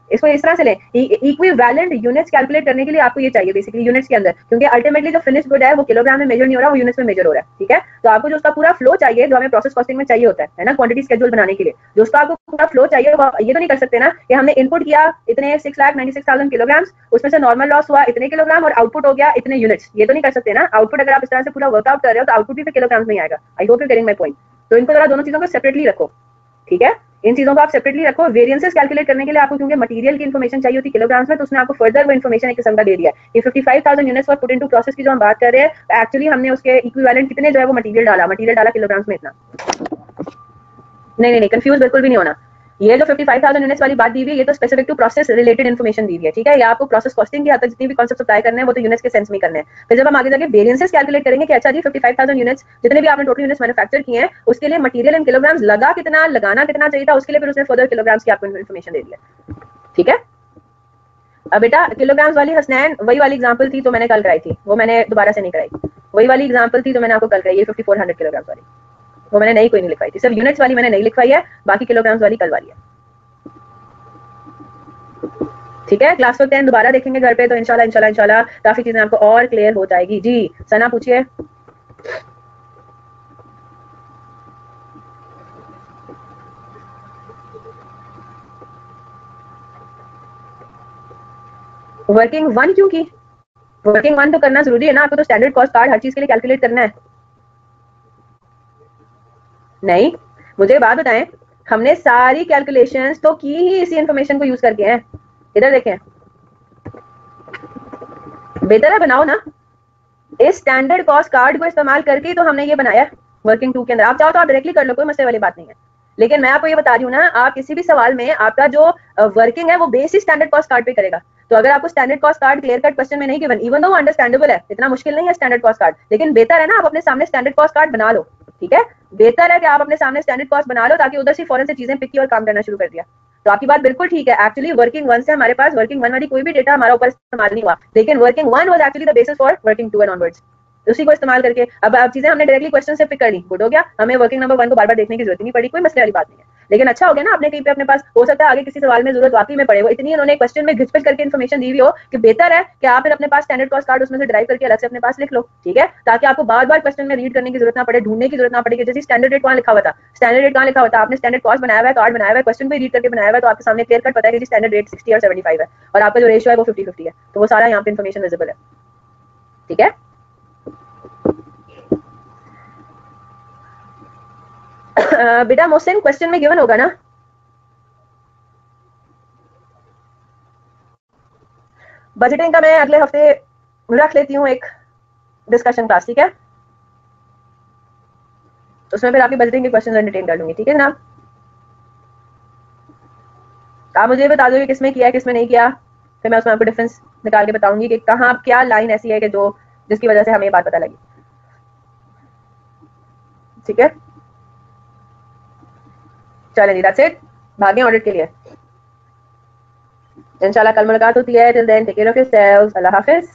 इसको इस तरह से लें, इक्विवेलेंट यूनिट्स कैलकुलेट करने के लिए आपको ये चाहिए बेसिकली यूनिट्स के अंदर, क्योंकि अल्टीमेटली जो फिनिश गुड है वो किलोग्राम में मेजर नहीं हो रहा, वो यूनिट्स में मेजर हो रहा है। ठीक है, तो आपको जो उसका पूरा फ्लो चाहिए, जो हमें प्रोसेस कॉस्टिंग में चाहिए होता है ना, क्वांटिटी शेड्यूल बनाने के लिए, जो उसका आपको पूरा फ्लो चाहिए, वो ये तो नहीं कर सकते ना कि हमने इनपुट किया इतने 6,96,000 किलोग्राम्स, उसमें से नॉर्मल लॉस हुआ इतने किलोग्राम और आउटपुट हो गया इतने यूनिट्स। ये तो नहीं कर सकते ना। आउटपुट अगर आप इस तरह से पूरा वर्कआउट कर रहे हो तो आउटपुट भी फिर किलोग्राम्स में आएगा। I hope you getting my point. तो इनको जरा दोनों चीजों को सेपरेटली रखो, ठीक है, इन चीजों को आप सेपरेटली रखो। वेरिएंसेस कैलकुलेट करने के लिए आपको क्योंकि मटेरियल की इन्फॉर्मेशन चाहिए होती है किलोग्राम्स में, तो उसने आपको फर्दर वो इन्फॉर्मेशन एक किस्म का दे दिया है कि 55,000 यूनिट्स वर पुट इनटू प्रोसेस की जो हम बात कर रहे हैं, एक्चुअली हमने उसके इक्विवेलेंट कितने जो है वो मटेरियल डाला किलोग्राम्स में इतना। नहीं नहीं नहीं, कंफ्यूज बिल्कुल भी नहीं होना। ये जो 55,000 यूनिट्स वाली बात दी हुई है, ये तो specific to process related information दी हुई है। ठीक है, ये आपको प्रोसेस कॉस्टिंग के हद तक जितनी भी कॉन्सेप्ट अप्लाई करने हैं वो तो यूनिट्स के सेंस में करने हैं। फिर जब हम आगे जाके वेरिएंसेस कैलकुलेट करेंगे कि अच्छा जी 55,000 यूनिट्स जितने भी आपने टोटल यूनिट्स मैन्युफैक्चर किए हैं, उसके लिए मटेरियल इन किलोग्राम्स लगा कितना, लगाना कितना चाहिए था, उसके लिए फिर उसने फर्दर किलोग्राम्स की आपको इन्फॉर्मेशन दे दी है। ठीक है, अब बेटा किलोग्राम्स वाली हसनैन वही वाली एग्जांपल थी तो मैंने कल कराई थी, वो मैंने दोबारा से नहीं कराई। वही वाली एग्जांपल थी तो मैंने आपको कल कराई, ये 5400 किलोग्राम्स वाली, वो मैंने नई कोई नहीं लिखवाई थी, सिर्फ यूनिट्स वाली मैंने नहीं लिखवाई है, बाकी किलोग्राम्स वाली कल वाली है। ठीक है, क्लास 10 दोबारा देखेंगे घर पे तो इंशाल्लाह इंशाल्लाह इंशाल्लाह काफी चीजें आपको और क्लियर हो जाएगी। जी सना पूछिए। वर्किंग वन क्यों की? वर्किंग वन तो करना जरूरी है ना, आपको तो स्टैंडर्ड कॉस्ट कार्ड हर चीज के लिए कैलकुलेट करना है। नहीं, मुझे बात बताएं, हमने सारी कैलकुलेशंस तो की ही इसी इंफॉर्मेशन को यूज करके हैं। इधर देखें, बेहतर है बनाओ ना, इस स्टैंडर्ड कॉस्ट कार्ड को इस्तेमाल करके तो हमने ये बनाया वर्किंग टू के अंदर। आप चाहो तो आप डायरेक्टली कर लो, कोई मसले वाली बात नहीं है, लेकिन मैं आपको ये बता रही हूँ ना, आप किसी भी सवाल में आपका जो वर्किंग है वो बेसिक स्टैंडर्ड कॉस्ट कार्ड पे करेगा। तो अगर आपको standard cost card clear cut question में नहीं गिवन, इवन दो वो अंडरस्टैंडेबल है, इतना मुश्किल नहीं है स्टैंडर्ड कॉस्ट कार्ड, लेकिन बेहतर है ना आप अपने सामने स्टैंडर्ड कॉस्ट कार्ड बना लो। ठीक है, बेहतर है कि आप अपने सामने स्टैंडर्ड कॉस्ट बना लो, ताकि उधर से फौरन से चीजें पिक की और काम करना शुरू कर दिया। तो आपकी बात बिल्कुल ठीक है। एक्चुअली वर्किंग वन से हमारे पास वर्किंग वन वाली कोई भी डेटा हमारा ऊपर इस्तेमाल नहीं हुआ, लेकिन working one was actually the basis for working two and onwards. उसी को इस्तेमाल करके अब चीजें हमने डायरेक्टली क्वेश्चन से पिक कर ली, गुड हो गया, हमें वर्किंग नंबर वन को बार बार देखने की जरूरत नहीं पड़ी, कोई मसले वाली बात नहीं है। लेकिन अच्छा हो गया ना, आपने कहीं पे अपने पास, हो सकता है आगे किसी सवाल में जरूरत वाकई में पड़े, वो इतनी उन्होंने क्वेश्चन में घिचपिच करके इन्फॉर्मेशन दी हुई हो कि बेहतर है कि आप फिर अपने पास स्टैंडर्ड कॉस्ट कार्ड उसमें से ड्राइव करके अलग से अपने पास लिख लो। ठीक है, ताकि आपको बार बार क्वेश्चन में रीड करने की जरूरत ना पड़े, ढूंढने की जरूरत ना पड़े कि जैसे स्टैंडर्ड रेट कहाँ लिखा हुआ था, स्टैंडर्ड रेट कहाँ लिखा हुआ था, आपने स्टैंडर्ड कॉस्ट बनाया हुआ है, कार्ड बनाया हुआ है, क्वेश्चन पे रीड करके बनाया हुआ है, तो आपके सामने क्लियर कट पता है कि स्टैंडर्ड रेट 60 और 75 है और आपका जो रेशियो है वो 50-50 है, तो वो सारा यहाँ पे इन्फॉर्मेशन विजिबल है। ठीक है, बेटा मोहसिन क्वेश्चन में गिवन होगा ना, बजटिंग का मैं अगले हफ्ते रख लेती हूँ एक डिस्कशन क्लास। ठीक है, तो उसमें फिर आपकी बजटिंग के क्वेश्चन एंटरटेन कर लूंगी। ठीक है जनाब, आप मुझे बता दो कि किसमें किया है किसमें नहीं किया, फिर मैं उसमें आपको डिफरेंस निकाल के बताऊंगी कि कहाँ क्या लाइन ऐसी है कि जो जिसकी वजह से हमें ये बात पता लगी। ठीक है, चलें जी, दैट्स इट, भागें ऑडिट के लिए। इंशाल्लाह कल मुलाकात होती है, till then take care of yourselves, अल्लाह हाफिज।